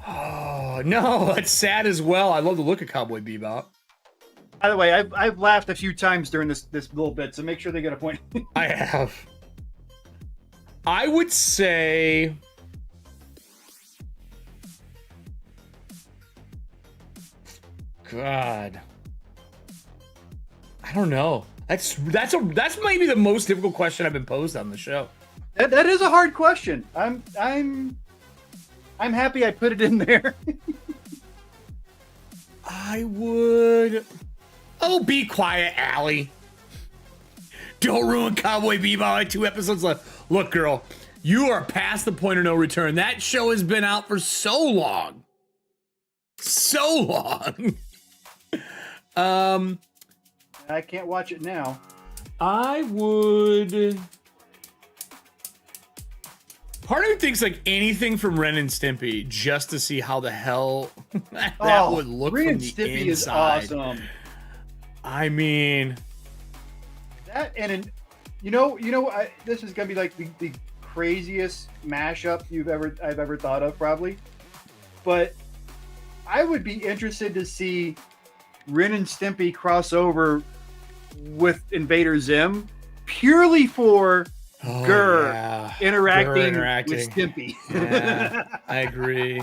oh no, it's sad as well. I love the look of Cowboy Bebop. By the way, I've laughed a few times during this little bit, so make sure they get a point. I have. I would say, God, I don't know. That's maybe the most difficult question I've been posed on the show. That is a hard question. I'm happy I put it in there. I would. Oh, be quiet, Allie. Don't ruin Cowboy Bebop. I have 2 episodes left. Look, girl, you are past the point of no return. That show has been out for so long. So long. I can't watch it now. I would. Part of me thinks like anything from Ren and Stimpy just to see how the hell that would look Ren from and the Stimpy inside. is awesome. I mean, that and this is gonna be like the craziest mashup I've ever thought of, probably. But I would be interested to see Ren and Stimpy cross over with Invader Zim purely for interacting with Stimpy. Yeah, I agree.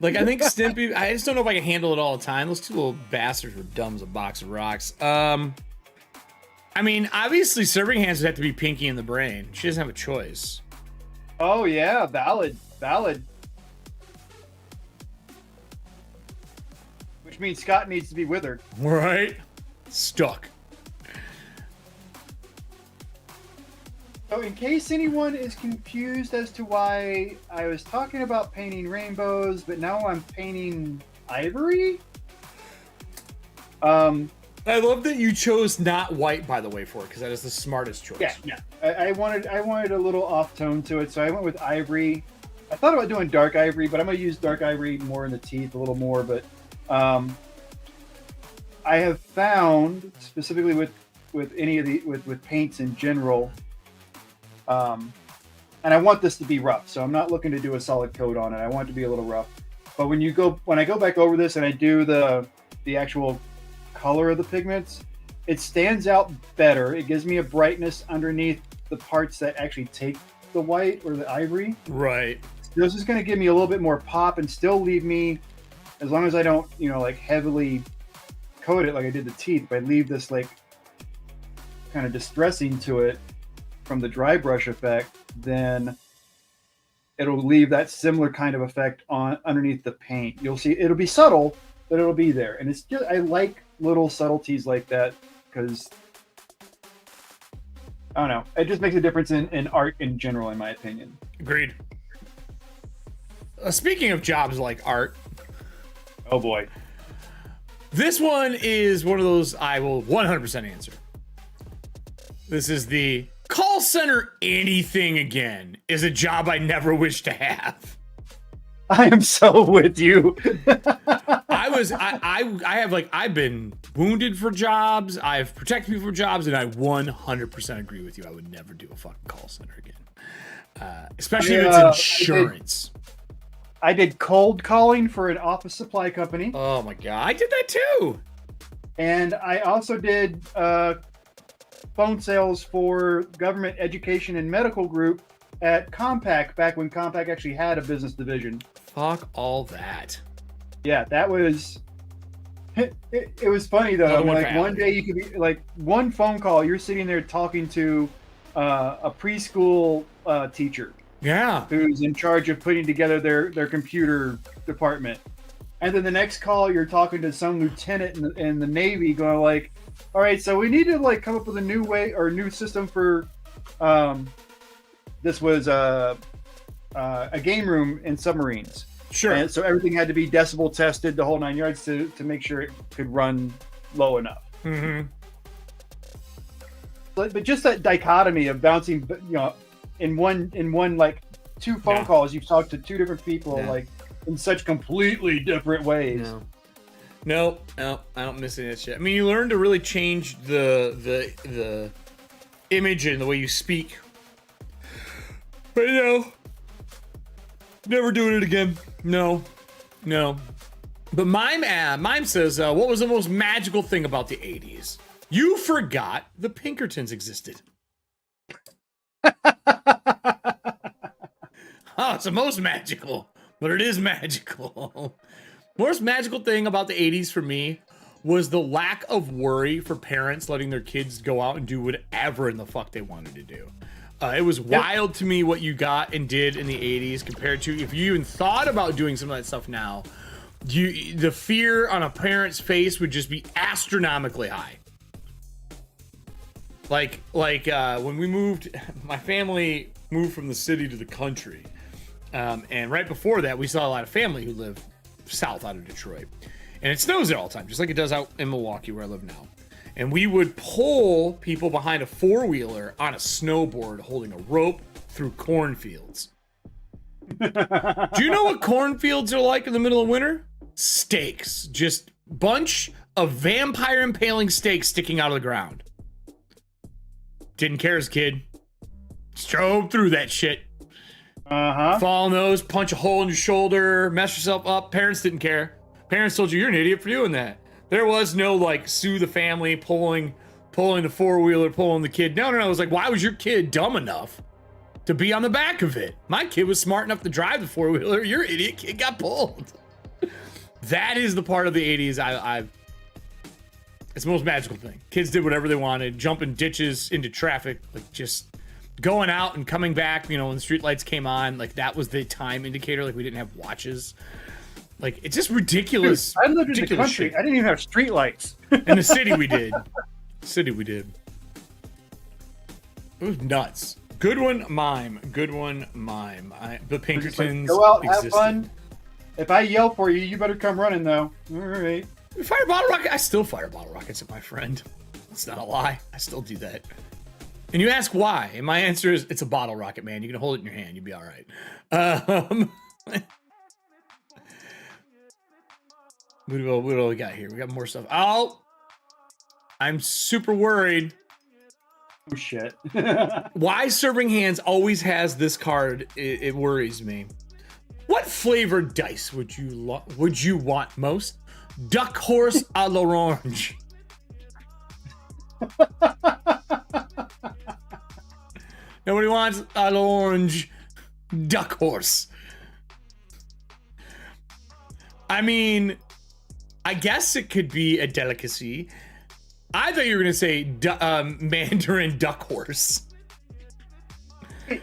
Like, I think Stimpy, I just don't know if I can handle it all the time. Those 2 little bastards were dumb as a box of rocks. I mean, obviously, Serving Hands would have to be Pinky in the Brain. She doesn't have a choice. Oh, yeah. Valid. Which means Scott needs to be with her. Right? Stuck. So in case anyone is confused as to why I was talking about painting rainbows, but now I'm painting ivory? I love that you chose not white, by the way, for it, because that is the smartest choice. Yeah. I wanted a little off tone to it, so I went with ivory. I thought about doing dark ivory, but I'm gonna use dark ivory more in the teeth a little more. But I have found specifically with any of the with paints in general, and I want this to be rough, so I'm not looking to do a solid coat on it. I want it to be a little rough. But when I go back over this and I do the actual color of the pigments, it stands out better. It gives me a brightness underneath the parts that actually take the white or the ivory. Right. This is going to give me a little bit more pop and still leave me, as long as I don't, like heavily coat it like I did the teeth, but I leave this like kind of distressing to it from the dry brush effect, then it'll leave that similar kind of effect on underneath the paint. You'll see it'll be subtle, but it'll be there. And it's just, I like little subtleties like that because I don't know. It just makes a difference in art in general, in my opinion. Agreed. Speaking of jobs like art. Oh boy. This one is one of those I will 100% answer. This is the call center anything again is a job I never wish to have. I am so with you. I've been wounded for jobs. I've protected people for jobs, and I 100% agree with you. I would never do a fucking call center again. Especially if it's insurance. I did cold calling for an office supply company. Oh my God. I did that too. And I also did phone sales for government education and medical group at Compaq back when Compaq actually had a business division. Fuck all that. Yeah, that was it was funny though. I mean, like one day you could be like one phone call, you're sitting there talking to a preschool teacher. Yeah. Who's in charge of putting together their computer department. And then the next call, you're talking to some lieutenant in the Navy going like, all right, so we need to like come up with a new way or new system for, this was a game room in submarines. Sure. And so everything had to be decibel tested, the whole 9 yards to make sure it could run low enough. Mm-hmm. But just that dichotomy of bouncing, in one like two phone calls, you've talked to two different people like in such completely different ways. No, I don't miss any of that shit. I mean, you learn to really change the image and the way you speak. But never doing it again. No. But Mime says, what was the most magical thing about the 80s? You forgot the Pinkertons existed. Oh, it's the most magical, but it is magical. Most magical thing about the 80s for me was the lack of worry for parents letting their kids go out and do whatever in the fuck they wanted to do. It was wild to me what you got and did in the 80s compared to if you even thought about doing some of that stuff now. The fear on a parent's face would just be astronomically high. Like when we moved, my family moved from the city to the country. And right before that, we saw a lot of family who live south out of Detroit. And it snows there all the time, just like it does out in Milwaukee where I live now. And we would pull people behind a four-wheeler on a snowboard holding a rope through cornfields. Do you know what cornfields are like in the middle of winter? Stakes. Just bunch of vampire impaling stakes sticking out of the ground. Didn't care as a kid. Strode through that shit. Fall on those, punch a hole in your shoulder, mess yourself up. Parents didn't care. Parents told you, you're an idiot for doing that. There was no like sue the family, pulling the four-wheeler, pulling the kid. No. It was like, why was your kid dumb enough to be on the back of it? My kid was smart enough to drive the four-wheeler. Your idiot kid got pulled. That is the part of the 80s it's the most magical thing. Kids did whatever they wanted, jumping ditches into traffic, like just going out and coming back, when the street lights came on, like that was the time indicator, like we didn't have watches. Like, it's just ridiculous. Dude, I lived in the country. Shit. I didn't even have street lights. In the city we did. It was nuts. Good one, Mime. The Pinkertons go out, existed. have fun. If I yell for you, you better come running, though. All right. Fire bottle rocket. I still fire bottle rockets at my friend. It's not a lie. I still do that. And you ask why, and my answer is it's a bottle rocket, man. You can hold it in your hand. You'll be all right. What do we got here? We got more stuff. Oh, I'm super worried. Oh shit. Why Serving Hands always has this card, it worries me. What flavored dice would you want most? Duck horse à l'orange. Nobody wants à l'orange. Duck horse. I mean, I guess it could be a delicacy. I thought you were gonna say Mandarin duck horse. Hey,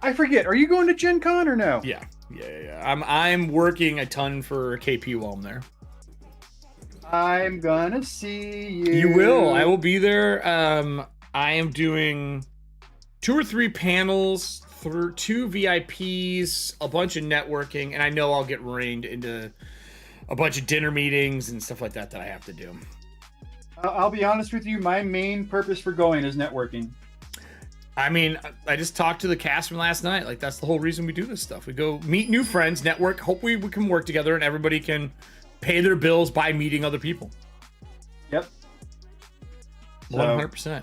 I forget. Are you going to Gen Con or no? Yeah. I'm working a ton for KP while I'm there. I'm gonna see you. You will. I will be there. I am doing 2 or 3 panels, 2 VIPs, a bunch of networking, and I know I'll get reined into a bunch of dinner meetings and stuff like that I have to do. I'll be honest with you. My main purpose for going is networking. I mean, I just talked to the cast from last night. Like, that's the whole reason we do this stuff. We go meet new friends, network. Hopefully we can work together and everybody can pay their bills by meeting other people. Yep. 100%.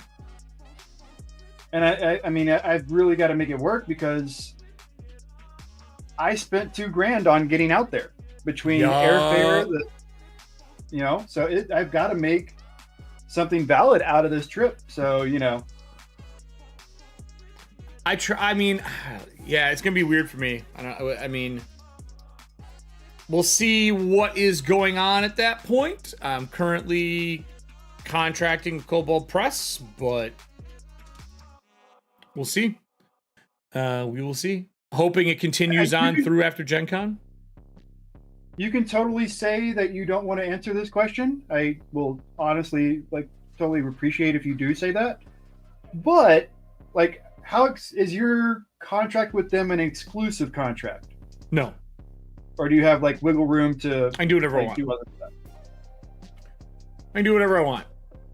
And I mean, I've really got to make it work because I spent $2,000 on getting out there between airfare, so I've got to make something valid out of this trip. So, I mean, yeah, it's gonna be weird for me. I mean, we'll see what is going on at that point. I'm currently contracting with Cobalt Press, but we'll see. We will see. Hoping it continues on through after Gen Con. You can totally say that you don't want to answer this question. I will honestly, totally appreciate if you do say that. But, how is your contract with them an exclusive contract? No. Or do you have wiggle room to? I can do whatever I want. Do other stuff? I can do whatever I want.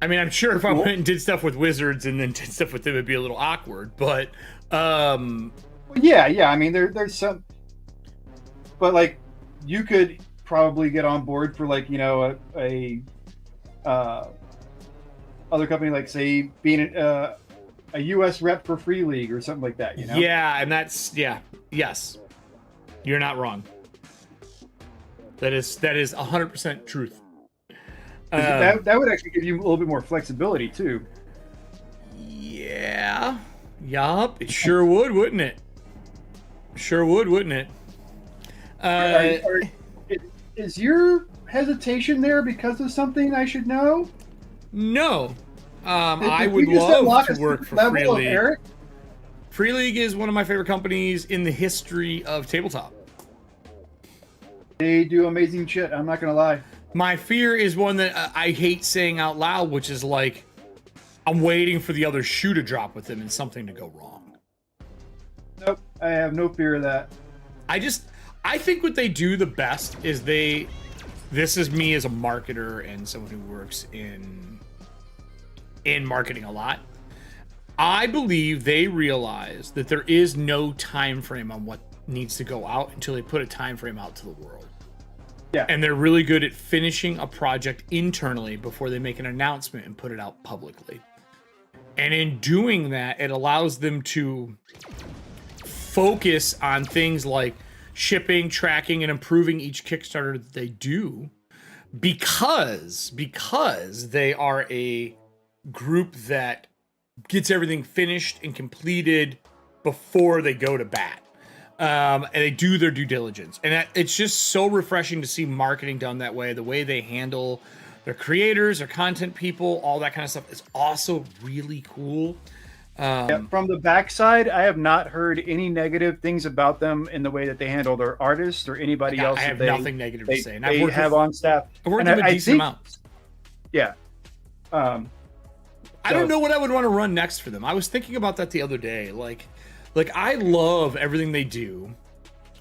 I mean, I'm sure if I went and did stuff with Wizards and then did stuff with them, it'd be a little awkward. But yeah. I mean, there's some, but you could probably get on board for a other company, say being a U.S. rep for Free League or something like that, Yeah, and that's yes, you're not wrong. That is 100% truth. That would actually give you a little bit more flexibility too. Yeah, yup, it sure would, wouldn't it? Sure would, wouldn't it? Is your hesitation there because of something I should know? No. I would love to work for Free League. Eric? Free League is one of my favorite companies in the history of tabletop. They do amazing shit. I'm not gonna lie. My fear is one that I hate saying out loud, which is I'm waiting for the other shoe to drop with them and something to go wrong. Nope, I have no fear of that. I think what they do the best is this is me as a marketer and someone who works in marketing a lot. I believe they realize that there is no time frame on what needs to go out until they put a time frame out to the world. Yeah. And they're really good at finishing a project internally before they make an announcement and put it out publicly. And in doing that, it allows them to focus on things like shipping, tracking, and improving each Kickstarter that they do because they are a group that gets everything finished and completed before they go to bat. And they do their due diligence. And it's just so refreshing to see marketing done that way. The way they handle their creators, their content people, all that kind of stuff is also really cool. From the backside, I have not heard any negative things about them in the way that they handle their artists or anybody else. I have nothing negative to say. And They have on staff. I've worked with a decent amount. Yeah. I don't know what I would want to run next for them. I was thinking about that the other day. Like I love everything they do.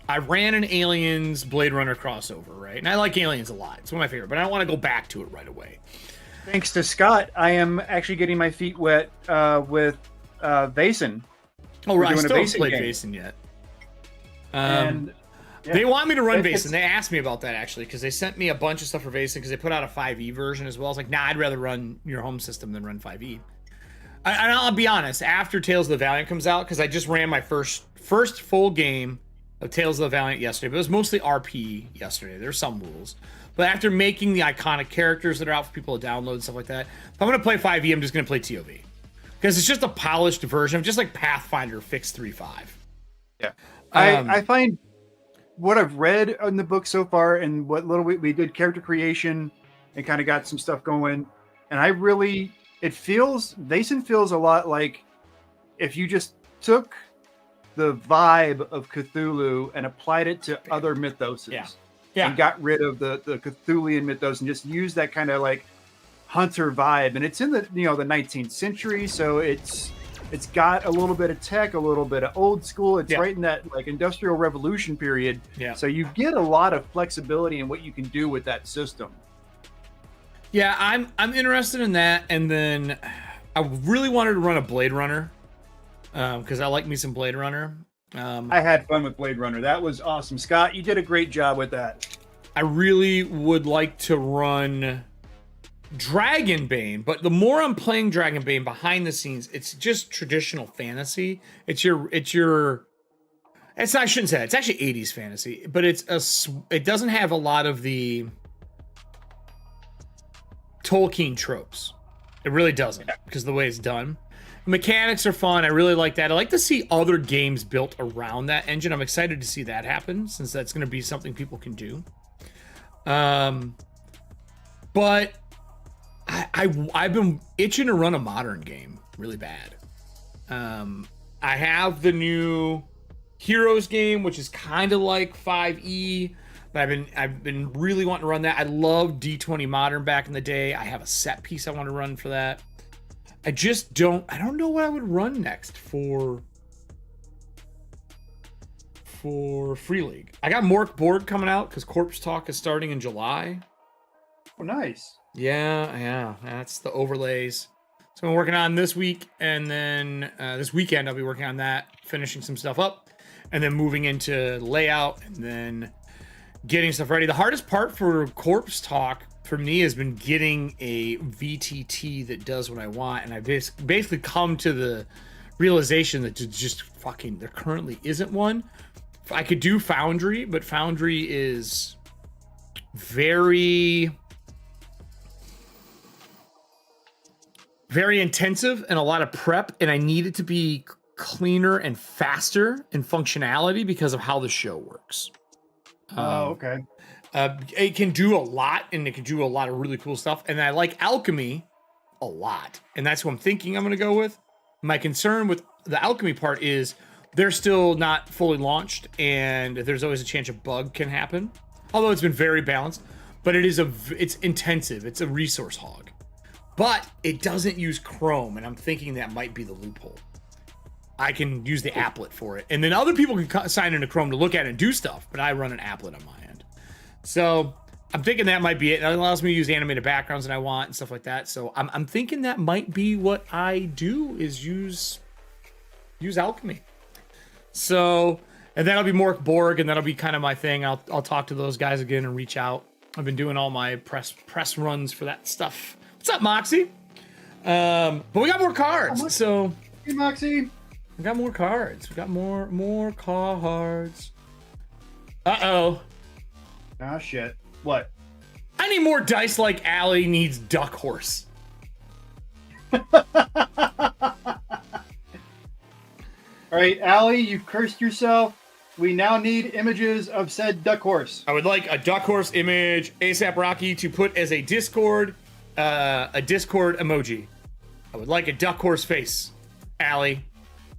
I ran an Aliens Blade Runner crossover, right? And I like Aliens a lot. It's one of my favorite, but I don't want to go back to it right away. Thanks to Scott, I am actually getting my feet wet with Vaesen. Oh, right. I still haven't played Vaesen yet. And yeah. They want me to run Vaesen. They asked me about that, actually, because they sent me a bunch of stuff for Vaesen because they put out a 5e version as well. I was like, nah, I'd rather run your home system than run 5e. And I'll be honest, after Tales of the Valiant comes out, because I just ran my first full game of Tales of the Valiant yesterday, but it was mostly RP yesterday. There's some rules. But after making the iconic characters that are out for people to download and stuff like that, if I'm going to play 5e, I'm just going to play TOV. Because it's just a polished version of just like Pathfinder fixed 3.5. Yeah. I find what I've read in the book so far and what little we did character creation and kind of got some stuff going. And I really, Vaesen feels a lot like if you just took the vibe of Cthulhu and applied it to other mythoses. Yeah. And got rid of the Cthulian mythos and just used that kind of like hunter vibe. And it's in the, the 19th century. So it's got a little bit of tech, a little bit of old school. It's right in that like industrial revolution period. Yeah. So you get a lot of flexibility in what you can do with that system. Yeah, I'm interested in that. And then I really wanted to run a Blade Runner because I like me some Blade Runner. I had fun with Blade Runner. That was awesome. Scott, you did a great job with that. I really would like to run Dragonbane, but the more I'm playing Dragonbane behind the scenes, it's just traditional fantasy. I shouldn't say that. It's actually 80s fantasy, but it doesn't have a lot of the Tolkien tropes. It really doesn't, because of the way it's done. Mechanics are fun. I really like that. I like to see other games built around that engine. I'm excited to see that happen, since that's going to be something people can do. But I've been itching to run a modern game really bad. I have the new Heroes game, which is kind of like 5e, but I've been really wanting to run that. I loved D20 Modern back in the day. I have a set piece I want to run for that. I don't know what I would run next for Free League. I got Mork Board coming out because Corpse Talk is starting in July. Oh, nice. Yeah. That's the overlays. So I'm working on this week, and then this weekend I'll be working on that, finishing some stuff up, and then moving into layout, and then getting stuff ready. The hardest part for Corpse Talk for me has been getting a VTT that does what I want, and I basically come to the realization that there currently isn't one. I could do Foundry, but Foundry is very intensive and a lot of prep, and I need it to be cleaner and faster in functionality because of how the show works. Okay. It can do a lot, and it can do a lot of really cool stuff. And I like Alchemy a lot, and that's what I'm thinking I'm going to go with. My concern with the Alchemy part is they're still not fully launched, and there's always a chance a bug can happen. Although it's been very balanced, but it's intensive. It's a resource hog, but it doesn't use Chrome, and I'm thinking that might be the loophole. I can use the applet for it, and then other people can sign into Chrome to look at it and do stuff, but I run an applet on my end. So I'm thinking that might be it. It allows me to use animated backgrounds that I want and stuff like that. So I'm thinking that might be what I do, is use Alchemy. So, and that'll be Mork Borg, and that'll be kind of my thing. I'll talk to those guys again and reach out. I've been doing all my press runs for that stuff. What's up, Moxie? But we got more cards. So, hey, Moxie. We got more cards. We got more cards. Uh-oh. Ah, shit. What? I need more dice like Allie needs Duck Horse. All right, Allie, you've cursed yourself. We now need images of said Duck Horse. I would like a Duck Horse image, ASAP Rocky, to put as a Discord emoji. I would like a Duck Horse face, Allie.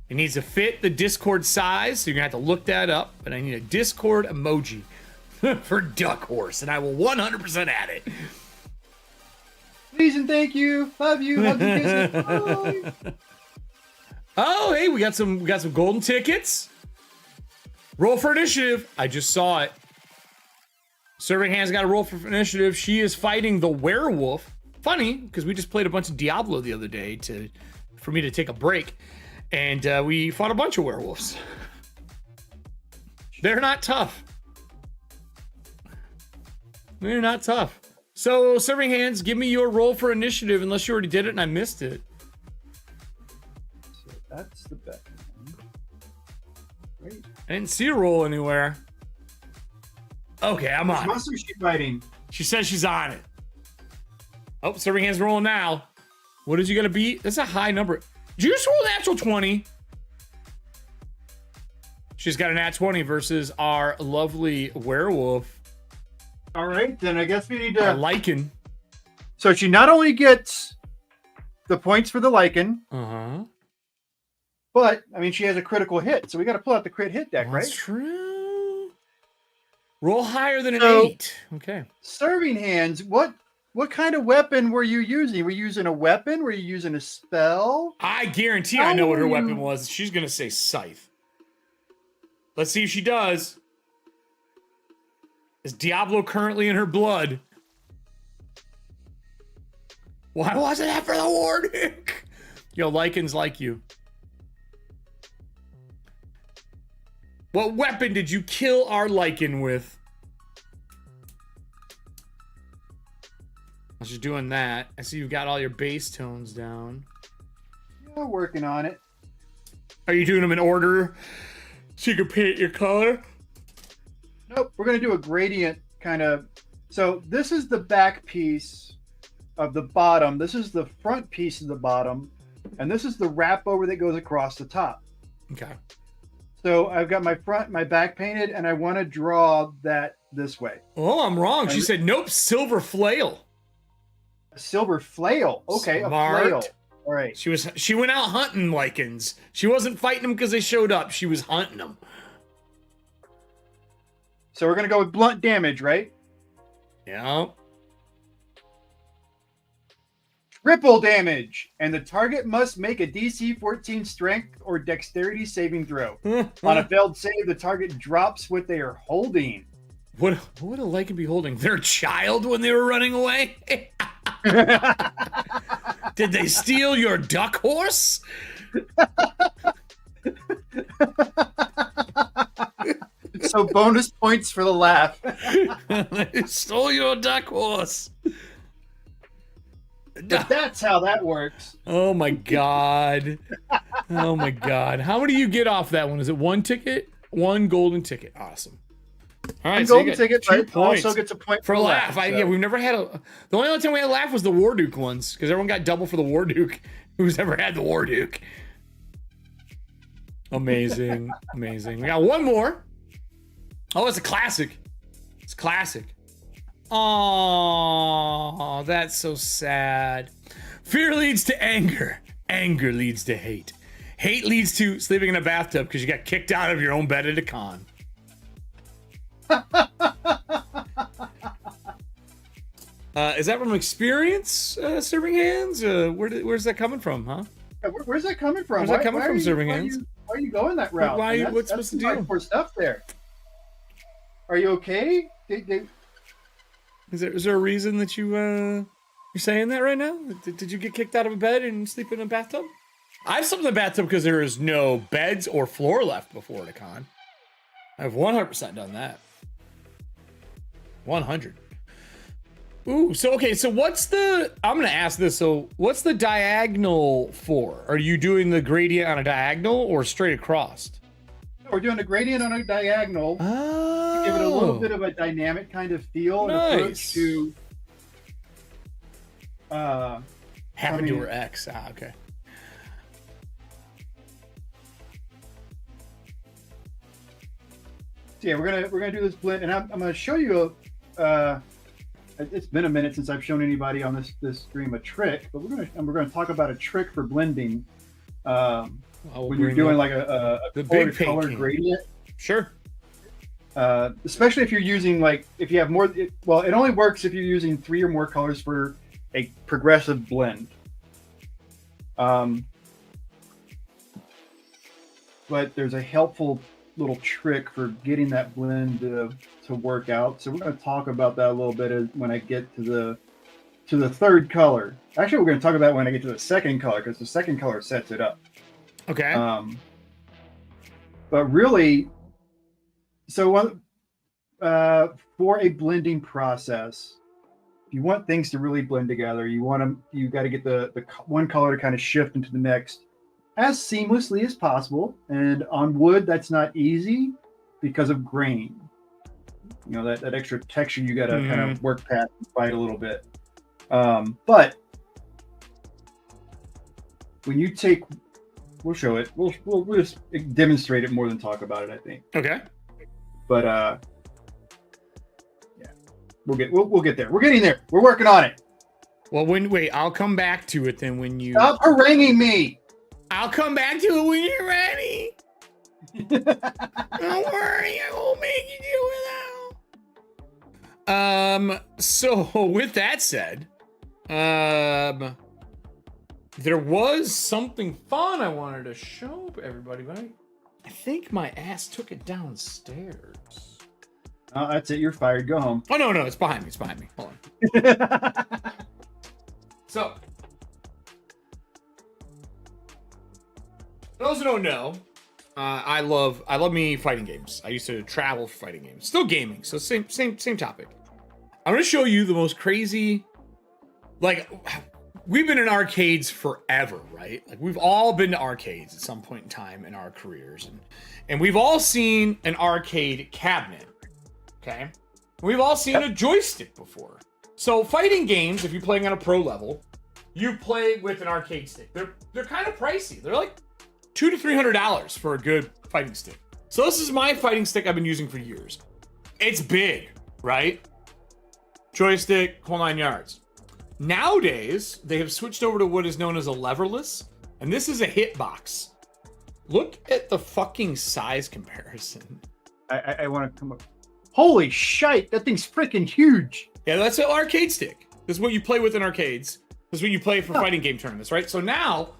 It needs to fit the Discord size, so you're going to have to look that up. But I need a Discord emoji for Duck Horse, and I will 100% add it. Please and thank you. Love you. Love you. Kisses. Bye. Oh, hey, we got some golden tickets. Roll for initiative. I just saw it. Serving Hand's got to roll for initiative. She is fighting the werewolf. Funny, because we just played a bunch of Diablo the other day for me to take a break. And we fought a bunch of werewolves. They're not tough. They're not tough. So, Serving Hands, give me your roll for initiative, unless you already did it and I missed it. So that's the bet. Great. I didn't see a roll anywhere. Okay, I'm on it. Monster sheep fighting. She says she's on it. Oh, Serving Hands rolling now. What is you gonna beat? That's a high number. Did you just roll a natural 20? She's got a nat 20 versus our lovely werewolf. All right, then I guess we need Our to. lichen. So she not only gets the points for the lichen, Uh-huh. but I mean she has a critical hit. So we got to pull out the crit hit deck, That's right? true. Roll higher than an So- 8. Okay. Serving Hands. What kind of weapon were you using? Were you using a weapon? Were you using a spell? I guarantee I How know what her are weapon you- was. She's gonna say scythe. Let's see if she does. Is Diablo currently in her blood? Why wasn't that for the Wardick? Yo, lichens like you. What weapon did you kill our lichen with? I was just doing that. I see you've got all your bass tones down. Yeah, working on it. Are you doing them in order so you can paint your color? Nope, we're gonna do a gradient kind of. So this is the back piece of the bottom. This is the front piece of the bottom, and this is the wrap over that goes across the top. Okay. So I've got my front, my back painted, and I want to draw that this way. Oh, I'm wrong. She said nope. Silver flail. A silver flail. Okay, Smart. a flail. All right. She went out hunting lichens. She wasn't fighting them because they showed up. She was hunting them. So we're gonna go with blunt damage, right? Yeah. Triple damage, and the target must make a DC 14 strength or dexterity saving throw. On a failed save, the target drops what they are holding. What would a lichen be holding? Their child when they were running away? Did they steal your duck horse? So bonus points for the laugh. They stole your duck horse. But that's how that works. Oh my god. Oh my god. How many do you get off that one? Is it one ticket? One golden ticket. Awesome. All right, so you Golden got ticket, 2 but points also gets a point for a laugh. so. Yeah, we've never had the only other time we had a laugh was the Warduke ones because everyone got double for the Warduke. Who's ever had the Warduke? Amazing, amazing. We got one more. Oh, it's a classic. It's classic. Oh, that's so sad. Fear leads to anger. Anger leads to hate. Hate leads to sleeping in a bathtub because you got kicked out of your own bed at a con. Is that from experience, Serving Hands? Where's that coming from, huh? Where's that coming from? Where's that coming from, Serving why Hands? Why are you going that route? Why- Man, what's that's the some deal? hardcore stuff there. Are you okay? Is there a reason that you're saying that right now? Did you get kicked out of a bed and sleep in a bathtub? I've slept in the bathtub because there is no beds or floor left before the con. I've 100% done that. 100. Ooh, so okay, so I'm gonna ask this, so what's the diagonal for? Are you doing the gradient on a diagonal or straight across? We're doing a gradient on a diagonal. Oh. Give it a little bit of a dynamic kind of feel and approach Nice. to Happened to her ex. Okay. So yeah, we're gonna do this blend, and I'm gonna show you it's been a minute since I've shown anybody on this stream a trick, but we're gonna talk about a trick for blending when you're doing like a the big paint color king. gradient. Sure. Especially if you're using if you have more. It only works if you're using 3 or more colors for a progressive blend. But there's a helpful little trick for getting that blend to work out. So we're going to talk about that a little bit when I get to the third color. Actually, we're going to talk about it when I get to the second color, because the second color sets it up. Okay. But really, so for a blending process, if you want things to really blend together, you got to get the one color to kind of shift into the next as seamlessly as possible. And on wood, that's not easy because of grain. You know, that extra texture you got to kind of work past and fight a little bit. But when you take, we'll show it. We'll just demonstrate it more than talk about it, I think. Okay. But yeah, we'll get there. We're getting there. We're working on it. Well, wait, I'll come back to it then when you Stop haranguing me. I'll come back to it when you're ready. Don't worry, I won't make you do it now. So with that said, there was something fun I wanted to show everybody, but I think my ass took it downstairs. Oh, that's it. You're fired. Go home. Oh, no, it's behind me. It's behind me. Hold on. So, for those who don't know, I love me fighting games. I used to travel for fighting games. Still gaming, so same topic. I'm gonna show you the most crazy. Like, we've been in arcades forever, right? Like, we've all been to arcades at some point in time in our careers, and we've all seen an arcade cabinet. Okay, we've all seen a joystick before. So fighting games, if you're playing on a pro level, you play with an arcade stick. They're kind of pricey. They're like $200 to $300 for a good fighting stick. So this is my fighting stick I've been using for years. It's big, right? Joystick, whole 9 yards. Nowadays, they have switched over to what is known as a leverless, and this is a hitbox. Look at the fucking size comparison. I want to come up. Holy shite, that thing's freaking huge. Yeah, that's an arcade stick. This is what you play with in arcades. This is what you play for fighting game tournaments, right? So now,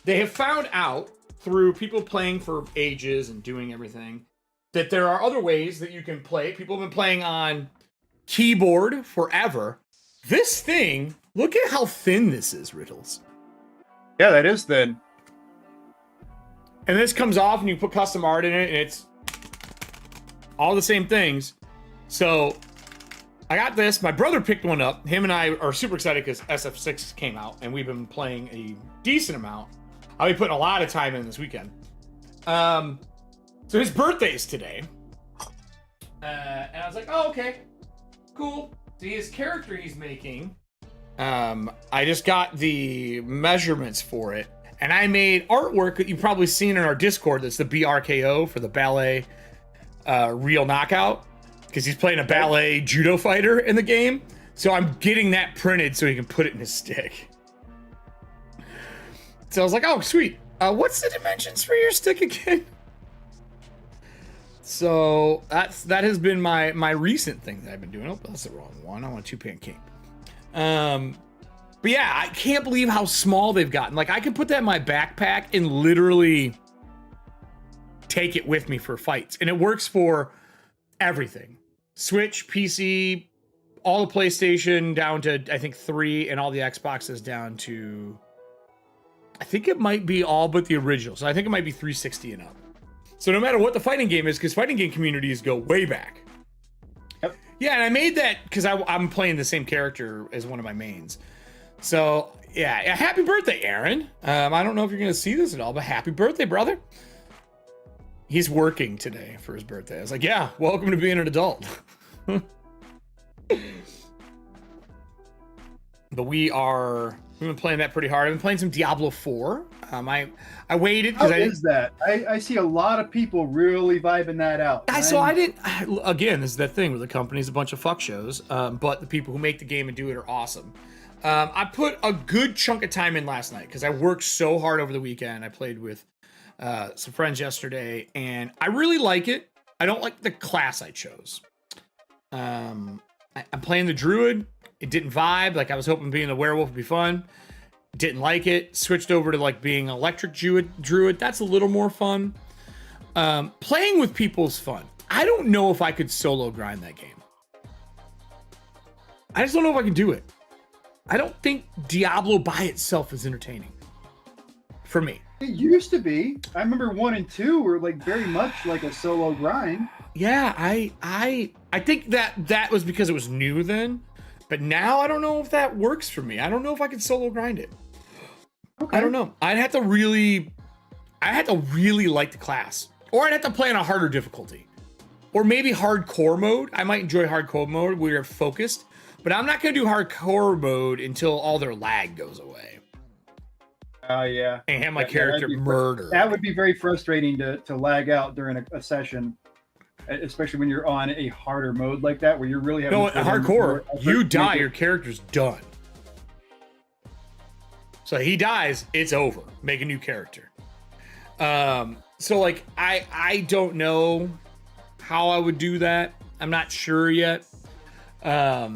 they have found out through people playing for ages and doing everything that there are other ways that you can play. People have been playing on keyboard forever. This thing, look at how thin this is, Riddles. Yeah, that is thin. And this comes off and you put custom art in it, and it's all the same things. So I got this. My brother picked one up. Him and I are super excited because SF6 came out, and we've been playing a decent amount. I'll be putting a lot of time in this weekend. So his birthday is today. And I was like, oh, okay, cool. See, his character he's making, I just got the measurements for it, and I made artwork that you've probably seen in our Discord. That's the BRKO for the ballet real knockout, because he's playing a ballet judo fighter in the game. So I'm getting that printed so he can put it in his stick. So I was like, oh, sweet. What's the dimensions for your stick again? So that has been my recent thing that I've been doing. Oh, that's the wrong one. I want a two-pan cape. But yeah, I can't believe how small they've gotten. Like, I could put that in my backpack and literally take it with me for fights. And it works for everything. Switch, PC, all the PlayStation down to, I think, 3, and all the Xboxes down to, I think it might be all but the original. So I think it might be 360 and up. So no matter what the fighting game is, because fighting game communities go way back. Yep. Yeah, and I made that because I'm playing the same character as one of my mains. So yeah, happy birthday, Aaron. I don't know if you're going to see this at all, but happy birthday, brother. He's working today for his birthday. I was like, yeah, welcome to being an adult. But we've been playing that pretty hard. I've been playing some Diablo 4. I waited because I see a lot of people really vibing that out. Again, this is that thing where the company's a bunch of fuck shows, but the people who make the game and do it are awesome. I put a good chunk of time in last night because I worked so hard over the weekend. I played with some friends yesterday, and I really like it. I don't like the class I chose. I'm playing the druid. It didn't vibe. Like, I was hoping being a werewolf would be fun. Didn't like it. Switched over to like being electric druid. That's a little more fun. Playing with people is fun. I don't know if I could solo grind that game. I just don't know if I can do it. I don't think Diablo by itself is entertaining for me. It used to be. I remember 1 and 2 were like very much like a solo grind. Yeah, I think that was because it was new then, but now I don't know if that works for me. I don't know if I can solo grind it. Okay. I don't know. I'd have to really like the class, or I'd have to play on a harder difficulty, or maybe hardcore mode. I might enjoy hardcore mode where you're focused, but I'm not gonna do hardcore mode until all their lag goes away. Yeah. And have my character murdered. That would be very frustrating to lag out during a session, especially when you're on a harder mode like that, where you're really having hardcore. You die, your character's done. So he dies, it's over. Make a new character. So like I don't know how I would do that. I'm not sure yet. But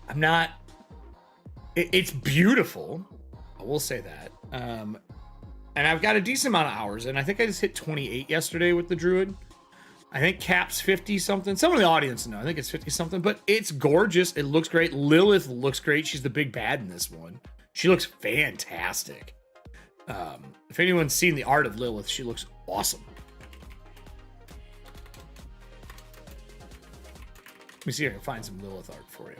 I'm not. It's beautiful. I will say that. And I've got a decent amount of hours, and I think I just hit 28 yesterday with the Druid. I think Cap's 50 something. Some of the audience know. I think it's 50 something, but it's gorgeous. It looks great. Lilith looks great. She's the big bad in this one. She looks fantastic. If anyone's seen the art of Lilith, she looks awesome. Let me see if I can find some Lilith art for you.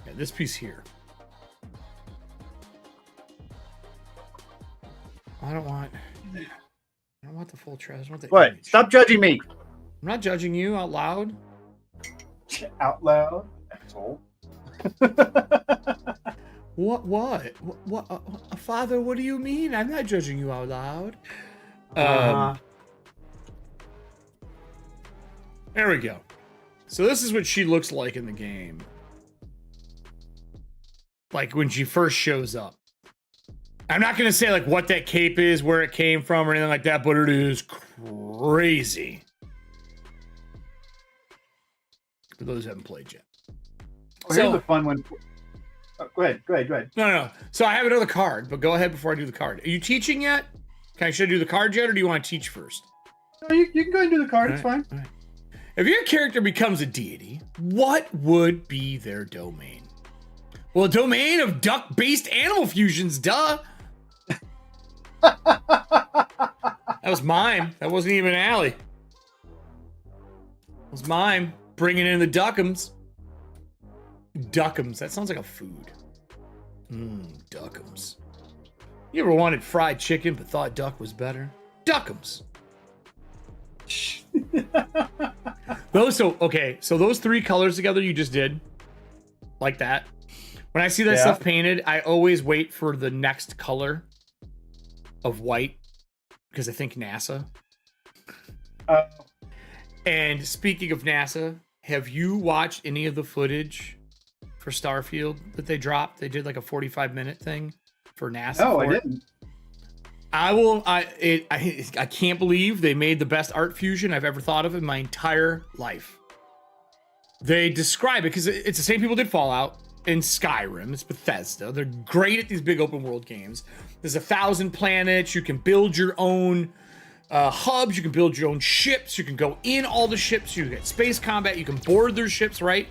Yeah, this piece here. I don't want the full treasure. I want the What? image. Stop judging me. I'm not judging you out loud. Out loud, asshole. What? Father, what do you mean? I'm not judging you out loud. There we go. So this is what she looks like in the game. Like when she first shows up. I'm not going to say like what that cape is, where it came from or anything like that, but it is crazy. For those who haven't played yet. Oh, here's a fun one. Oh, go ahead. No. So I have another card, but go ahead before I do the card. Are you teaching yet? Should I do the card yet, or do you want to teach first? No, you can go ahead and do the card. It's fine. All right. If your character becomes a deity, what would be their domain? Well, a domain of duck-based animal fusions, duh. That was mime. That wasn't even Allie. That was mime. Bringing in the duckums. Duckums. That sounds like a food. Duckums. You ever wanted fried chicken but thought duck was better? Duckums. So those three colors together you just did, like that. When I see that stuff painted, I always wait for the next color of white because I think NASA. And speaking of NASA, have you watched any of the footage for Starfield that they dropped? They did like a 45-minute thing for NASA. No, I didn't. I can't believe they made the best art fusion I've ever thought of in my entire life. They describe it because it's the same people did Fallout and Skyrim. It's Bethesda. They're great at these big open world games. There's 1,000 planets. You can build your own hubs. You can build your own ships. You can go in all the ships. You get space combat. You can board their ships, right?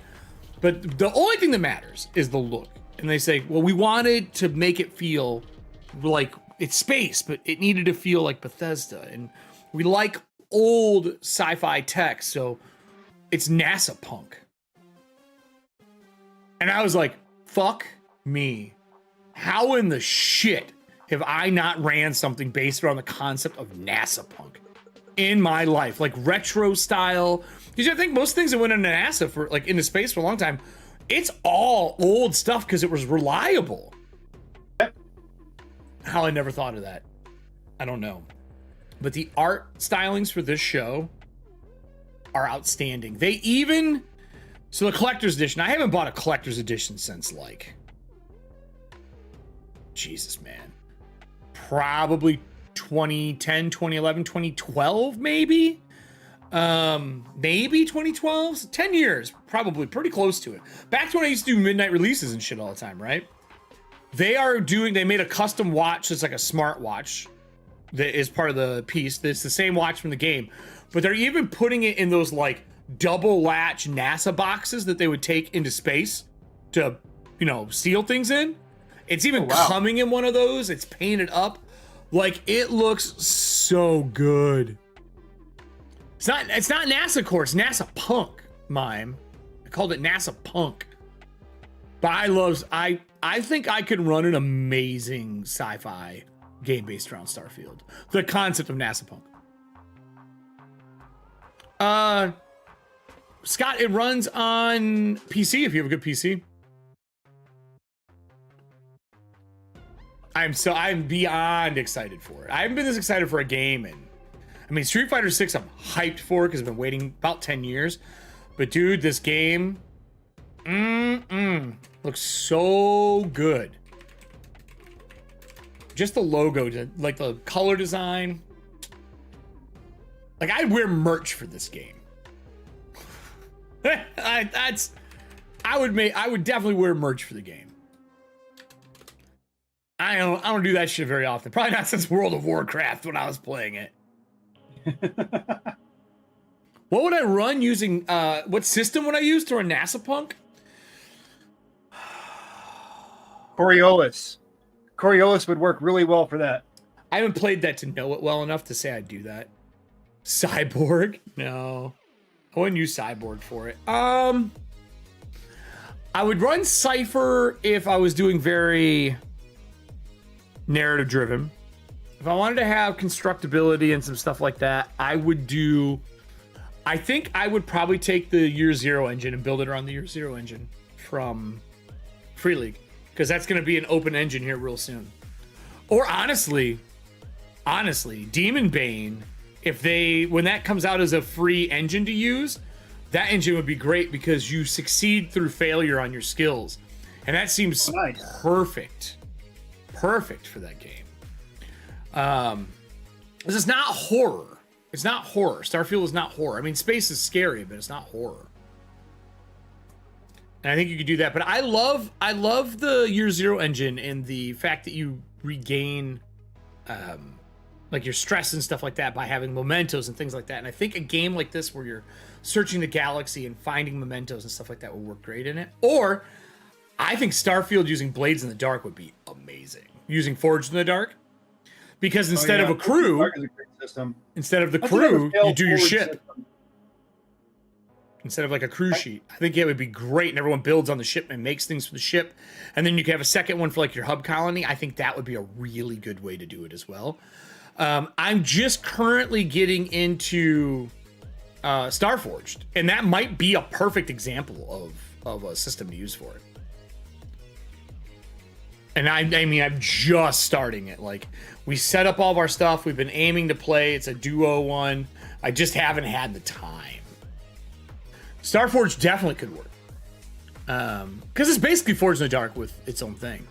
But the only thing that matters is the look. And they say, well, we wanted to make it feel like it's space, but it needed to feel like Bethesda. And we like old sci-fi tech, so it's NASA punk. And I was like, fuck me. How in the shit have I not ran something based around the concept of NASA punk in my life? Like retro style. Because I think most things that went into NASA for like into space for a long time, it's all old stuff because it was reliable. How I never thought of that, I don't know. But the art stylings for this show are outstanding. So the collector's edition, I haven't bought a collector's edition since like, Jesus, man. Probably 2010, 2011, 2012, maybe? Maybe 2012? 10 years, probably pretty close to it. Back to when I used to do midnight releases and shit all the time, right? They made a custom watch. It's like a smart watch that is part of the piece. It's the same watch from the game, but they're even putting it in those like double latch NASA boxes that they would take into space to, seal things in. It's even coming in one of those. It's painted up. Like, it looks so good. It's not NASA core, it's NASA Punk, Mime. I called it NASA Punk. But I think I could run an amazing sci-fi game based around Starfield. The concept of NASA Punk. Scott, it runs on PC if you have a good PC. I'm beyond excited for it. I haven't been this excited for a game, and Street Fighter 6 I'm hyped for because I've been waiting about 10 years. But dude, this game looks so good. Just the logo, like the color design. Like, I'd wear merch for this game. I would definitely wear merch for the game. I don't do that shit very often. Probably not since World of Warcraft when I was playing it. What would I run using? What system would I use to run NASA Punk? Coriolis. Coriolis would work really well for that. I haven't played that to know it well enough to say I'd do that. Cyborg? No. I wouldn't use Cyborg for it. I would run Cypher if I was doing very narrative driven. If I wanted to have constructability and some stuff like that, I think I would probably take the Year Zero engine and build it around the Year Zero engine from Free League, because that's going to be an open engine here real soon. Or honestly, Demon Bane, when that comes out as a free engine to use, that engine would be great because you succeed through failure on your skills. And that seems perfect for that game. This is not horror. It's not horror. Starfield is not horror. Space is scary, but it's not horror. And I think you could do that. But I love the Year Zero engine and the fact that you regain like your stress and stuff like that by having mementos and things like that. And I think a game like this where you're searching the galaxy and finding mementos and stuff like that will work great in it. Or I think Starfield using Blades in the Dark would be amazing. Using Forged in the Dark. Because instead of a crew, you do your ship. System. Instead of like a crew sheet. I think it would be great, and everyone builds on the ship and makes things for the ship. And then you can have a second one for like your hub colony. I think that would be a really good way to do it as well. I'm just currently getting into Starforged, and that might be a perfect example of a system to use for it. And I'm just starting it. Like, we set up all of our stuff. We've been aiming to play. It's a duo one. I just haven't had the time. Starforged definitely could work. Because it's basically Forged in the Dark with its own thing.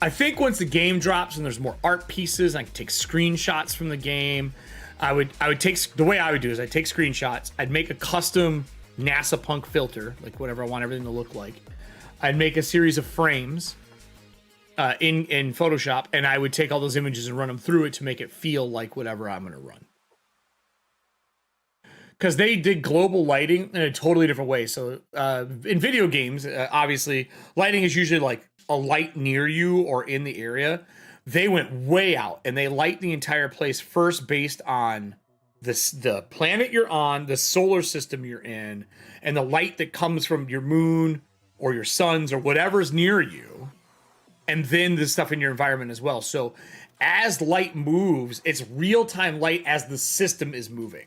I think once the game drops and there's more art pieces, I can take screenshots from the game. I would take, the way I would do is I'd take screenshots. I'd make a custom NASA Punk filter, like whatever I want everything to look like. I'd make a series of frames in Photoshop, and I would take all those images and run them through it to make it feel like whatever I'm going to run. Because they did global lighting in a totally different way. So in video games, obviously, lighting is usually like a light near you or in the area. They went way out, and they light the entire place first based on the planet you're on, the solar system you're in, and the light that comes from your moon or your suns or whatever's near you. And then the stuff in your environment as well. So as light moves, it's real-time light as the system is moving.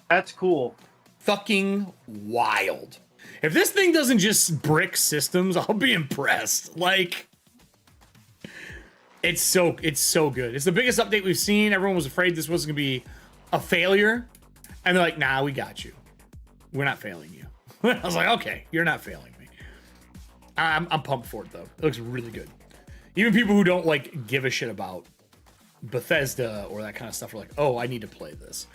That's cool. Fucking wild. If this thing doesn't just brick systems, I'll be impressed. Like, it's so good. It's the biggest update we've seen. Everyone was afraid this was going to be a failure. And they're like, nah, we got you. We're not failing you. I was like, okay, you're not failing me. I'm pumped for it, though. It looks really good. Even people who don't, like, give a shit about Bethesda or that kind of stuff are like, oh, I need to play this.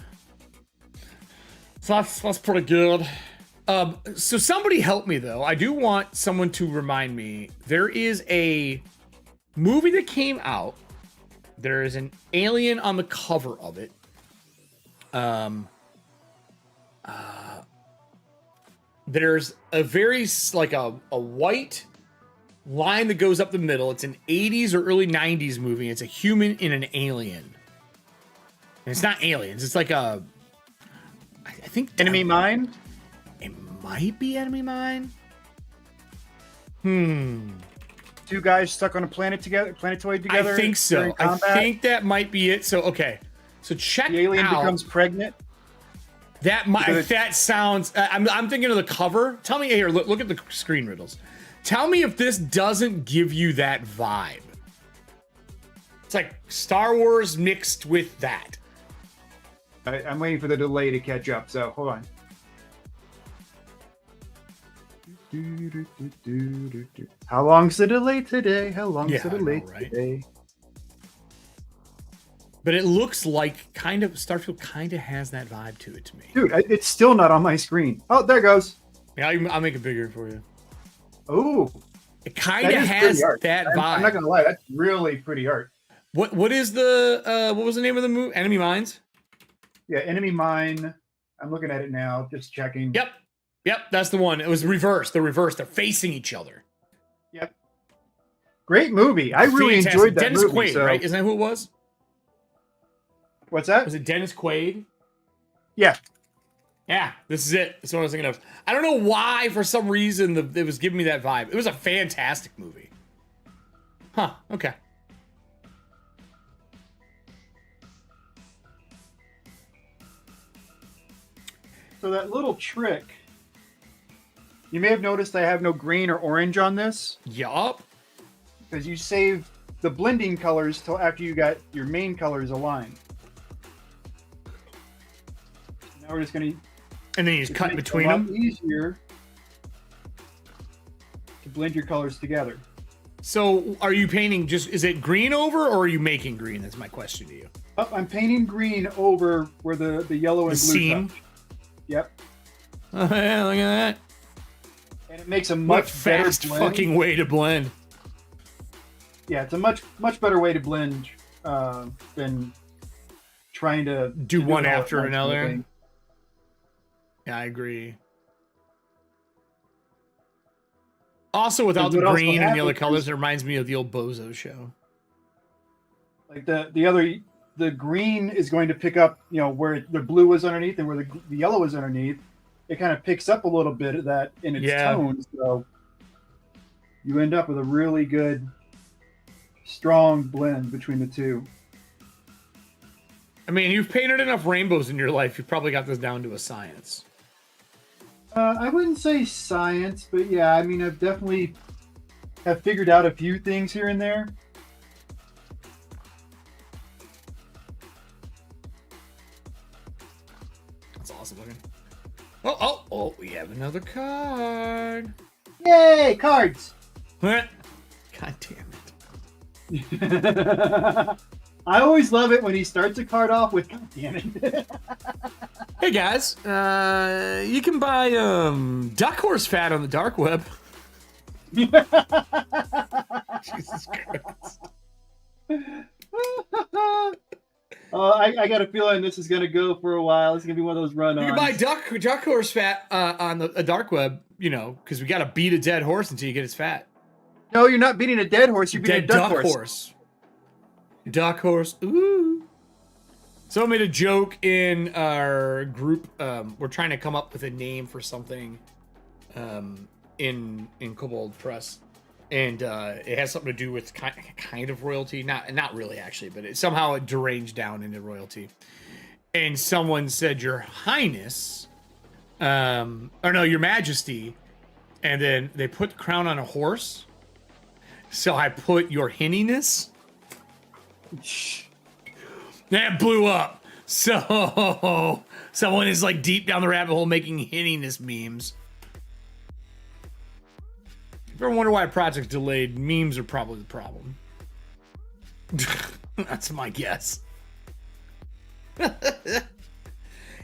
So that's pretty good. So somebody help me, though. I do want someone to remind me. There is a movie that came out. There is an alien on the cover of it. There's a very like a white line that goes up the middle. It's an 80s or early 90s movie. It's a human in an alien. And it's not aliens. It's like I think Enemy Mine? It might be Enemy Mine. Two guys stuck on a planet together, planetoid together. I think so. I think that might be it. So okay. So check the alien out. becomes pregnant. That sounds. I'm thinking of the cover. Tell me here. Look at the screen riddles. Tell me if this doesn't give you that vibe. It's like Star Wars mixed with that. I'm waiting for the delay to catch up. So hold on. How long's the delay today? How long's the delay today? But it looks like kind of Starfield kind of has that vibe to it to me. Dude, it's still not on my screen. Oh, there it goes. Yeah, I'll make it bigger for you. Oh, it kind of has that vibe. I'm not gonna lie, that's really pretty art. What is the what was the name of the movie? Enemy Mines? Yeah, Enemy Mine. I'm looking at it now, just checking. Yep, that's the one. It was reversed. They're reversed. They're facing each other. Yep. Great movie. I really enjoyed that Dennis movie. Quaid, right? Isn't that who it was? What's that? Was it Dennis Quaid? Yeah. Yeah, this is it. That's what I was thinking of. I don't know why, for some reason, it was giving me that vibe. It was a fantastic movie. Huh, okay. So that little trick, you may have noticed I have no green or orange on this. Yup. Because you save the blending colors till after you got your main colors aligned. Now we're just going to... And then you just cut between them? It's easier to blend your colors together. So are you painting is it green over, or are you making green? That's my question to you. Oh, I'm painting green over where the yellow and blue seam? touch. Yep. Oh, yeah, look at that. And it makes a much better fast blend. fucking way to blend. Yeah, it's a much better way to blend than trying to do one after another. Thing. Yeah, I agree. Also, without the green and the other colors, it reminds me of the old Bozo show. Like the green is going to pick up, where the blue was underneath and where the yellow was underneath. It kind of picks up a little bit of that in its tone, so you end up with a really good, strong blend between the two. I mean, you've painted enough rainbows in your life. You've probably got this down to a science. I wouldn't say science, but yeah, I mean, I've definitely have figured out a few things here and there. That's awesome looking. Oh, we have another card. Yay, cards! God damn it. I always love it when he starts a card off with, God damn it. Hey guys, you can buy duck horse fat on the dark web. Jesus Christ. I got a feeling this is going to go for a while. It's going to be one of those run-ons. You can buy duck horse fat on the dark web, because we got to beat a dead horse until you get its fat. No, you're not beating a dead horse. You're beating a duck horse. Duck horse. Ooh. Someone made a joke in our group. We're trying to come up with a name for something in Kobold Press. And it has something to do with kind of royalty. Not really, actually, but somehow it deranged down into royalty. And someone said, Your Highness, or no, Your Majesty. And then they put the crown on a horse. So I put Your Hinniness. That blew up. So someone is like deep down the rabbit hole making hinniness memes. If you ever wonder why a project's delayed, memes are probably the problem. That's my guess.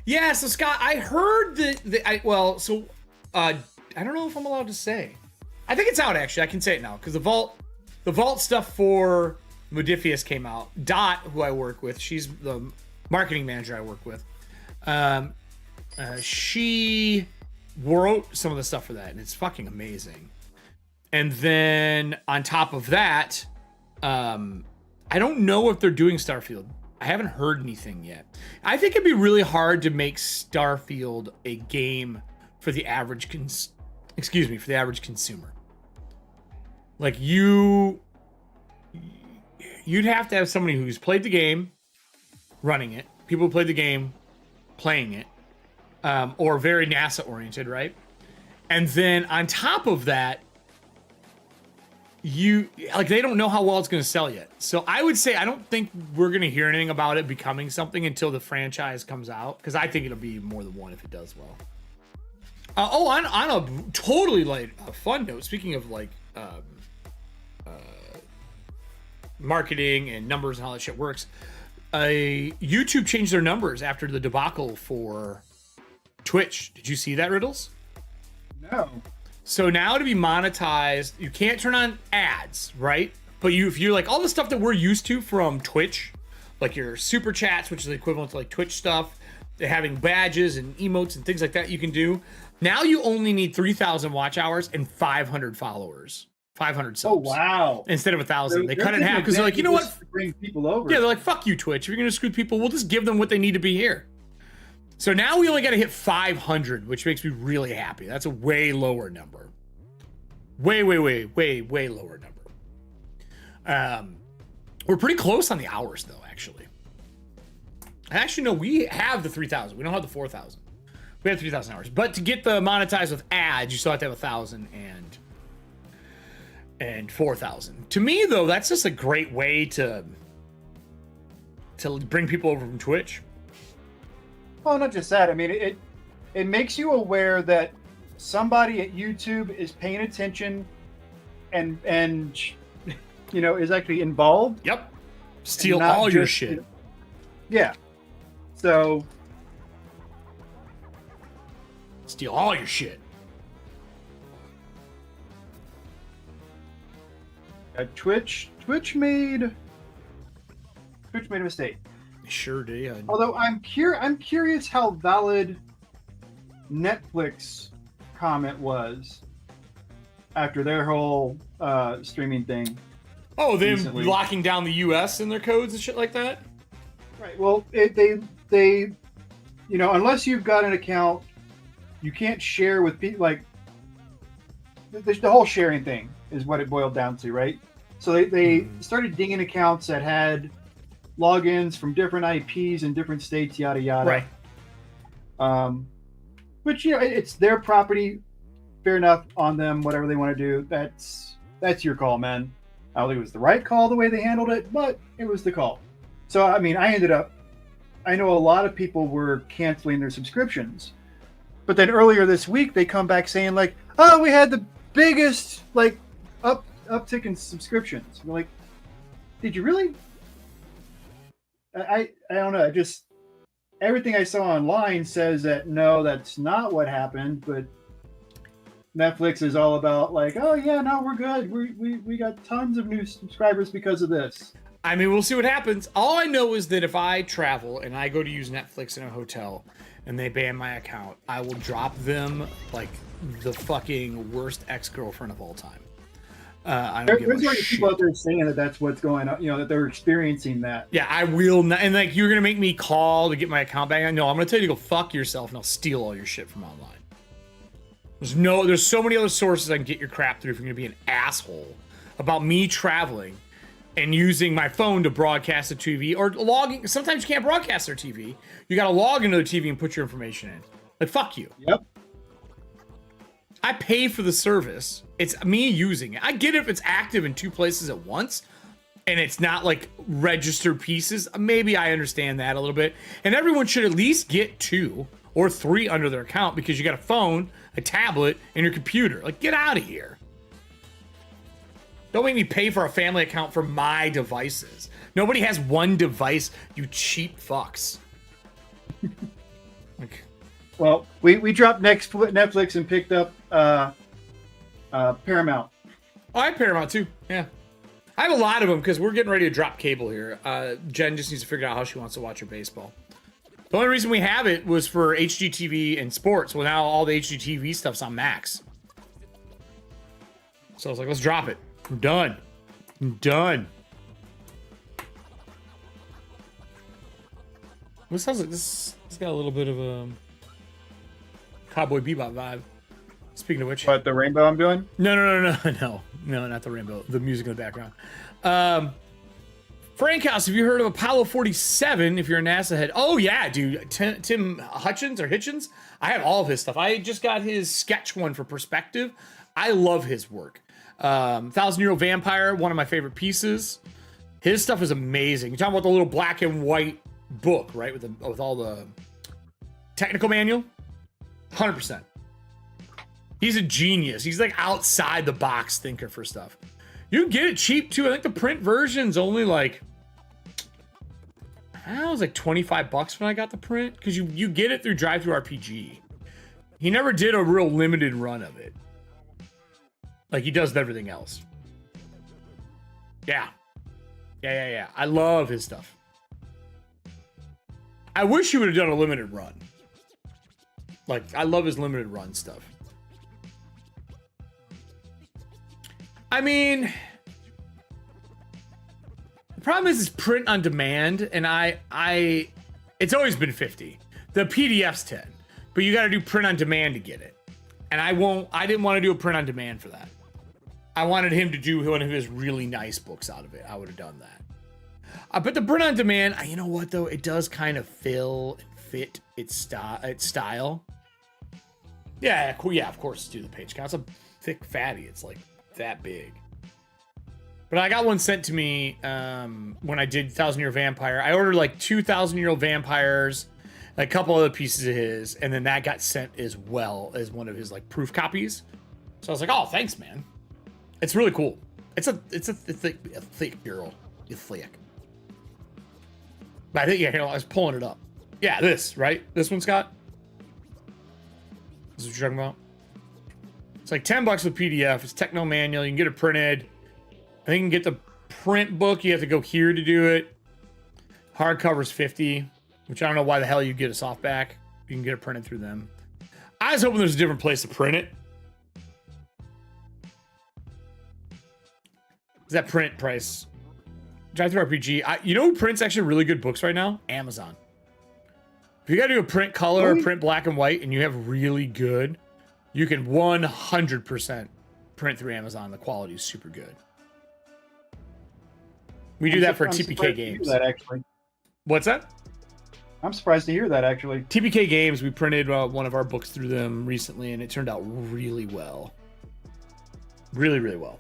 Yeah, so Scott, I heard I don't know if I'm allowed to say. I think it's out, actually. I can say it now, because the vault the vault stuff for Modifius came out. Dot, who I work with, she's the marketing manager I work with. She wrote some of the stuff for that, and it's fucking amazing. And then on top of that, I don't know if they're doing Starfield. I haven't heard anything yet. I think it'd be really hard to make Starfield a game for the average for the average consumer. Like you'd have to have somebody who's played the game, running it, people who played the game, playing it, or very NASA oriented, right? And then on top of that, they don't know how well it's going to sell yet. So I would say I don't think we're going to hear anything about it becoming something until the franchise comes out, because I think it'll be more than one if it does well. On a totally like a fun note, speaking of like marketing and numbers and how that shit works, YouTube changed their numbers after the debacle for Twitch. Did you see that, Riddles? No. So now to be monetized, you can't turn on ads, right? But if you're like all the stuff that we're used to from Twitch, like your super chats, which is the equivalent to like Twitch stuff, having badges and emotes and things like that you can do. Now you only need 3,000 watch hours and 500 followers, 500 subs. Oh, wow. Instead of 1,000. They cut it in half because they're like, you know what? Bring people over. Yeah, they're like, fuck you, Twitch. If you're going to screw people, we'll just give them what they need to be here. So now we only got to hit 500, which makes me really happy. That's a way lower number. Way lower number. We're pretty close on the hours, though, actually. Actually, no, we have the 3,000. We don't have the 4,000. We have 3,000 hours. But to get the monetized with ads, you still have to have 1,000 and 4,000. To me, though, that's just a great way to bring people over from Twitch. Well, not just that. I mean, it makes you aware that somebody at YouTube is paying attention and is actually involved. Yep. Steal all your shit. Yeah. So steal all your shit. Twitch made a mistake. Sure did. Although I'm curious how valid Netflix comment was after their whole streaming thing. Oh, them locking down the US and their codes and shit like that? Right. Well, they unless you've got an account, you can't share with people. Like, the whole sharing thing is what it boiled down to, right? So they started dinging accounts that had logins from different IPs in different states, yada yada. Right. Which it's their property. Fair enough on them. Whatever they want to do, that's your call, man. I don't think it was the right call the way they handled it, but it was the call. So I mean, I know a lot of people were canceling their subscriptions, but then earlier this week they come back saying like, "Oh, we had the biggest like uptick in subscriptions." We're like, "Did you really?" I don't know. Just everything I saw online says that no, that's not what happened. But Netflix is all about like, "Oh yeah, no, we're good. We got tons of new subscribers because of this." I mean, we'll see what happens. All I know is that if I travel and I go to use Netflix in a hotel and they ban my account, I will drop them like the fucking worst ex-girlfriend of all time. I don't give a shit. There's already people out there saying that that's what's going on, that they're experiencing that. Yeah, I will not. And like, you're going to make me call to get my account back. No, I'm going to tell you to go fuck yourself and I'll steal all your shit from online. There's so many other sources I can get your crap through if you're going to be an asshole about me traveling and using my phone to broadcast the TV or logging. Sometimes you can't broadcast their TV. You got to log into the TV and put your information in. Like, fuck you. Yep. I pay for the service. It's me using it. I get it if it's active in two places at once and it's not like registered pieces. Maybe I understand that a little bit. And everyone should at least get 2 or 3 under their account because you got a phone, a tablet, and your computer. Like, get out of here. Don't make me pay for a family account for my devices. Nobody has one device, you cheap fucks. Like, well, we dropped Netflix and picked up Paramount. Oh, I have Paramount too. Yeah. I have a lot of them because we're getting ready to drop cable here. Jen just needs to figure out how she wants to watch her baseball. The only reason we have it was for HGTV and sports. Well, now all the HGTV stuff's on Max. So I was like, let's drop it. I'm done. I'm done. What sounds like this? It's got a little bit of a Cowboy Bebop vibe. Speaking of which, What, the rainbow I'm doing? no, not the rainbow. The music in the background. Frank House, have you heard of Apollo 47? If you're a NASA head, oh yeah, dude. Tim Hutchins or Hitchens. I have all of his stuff. I just got his sketch one for Perspective. I love his work. 1,000-Year-Old Vampire, one of my favorite pieces. His stuff is amazing. You're talking about the little black and white book, right? With all the technical manual. 100%. He's a genius. He's like outside the box thinker for stuff. You can get it cheap too. I think the print version's only like, it was like $25 when I got the print, because you get it through Drive Through RPG. He never did a real limited run of it, like he does with everything else. Yeah. I love his stuff. I wish he would have done a limited run. Like, I love his limited run stuff. I mean, the problem is print on demand, and it's always been 50. The PDF's 10, but you got to do print on demand to get it. And I didn't want to do a print on demand for that. I wanted him to do one of his really nice books out of it. I would have done that. But the print on demand, you know what though? It does kind of fill and fit its style. Yeah, cool. Yeah, of course, do the page count. It's a thick fatty. It's like that big. But I got one sent to me when I did 1,000-Year Vampire. I ordered like 2 1,000-Year-Old Vampires, a couple other pieces of his, and then that got sent as well as one of his like proof copies. So I was like, oh, thanks, man. It's really cool. It's a thick girl. It's thick. But I think, yeah, here, I was pulling it up. Yeah, this, right? This one, Scott? This is what you're talking about? It's like $10 with PDF. It's techno manual. You can get it printed. I think you can get the print book. You have to go here to do it. Hardcover's $50, which I don't know why the hell you get a softback. You can get it printed through them. I was hoping there's a different place to print it. Is that print price? Drive Through RPG. You know who prints actually really good books right now? Amazon. If you got to do a print color or print black and white and you have really good, you can 100% print through Amazon. The quality is super good. We do that for TPK Games. That actually. What's that? I'm surprised to hear that actually. TPK Games, we printed one of our books through them recently, and it turned out really well. Really, really well.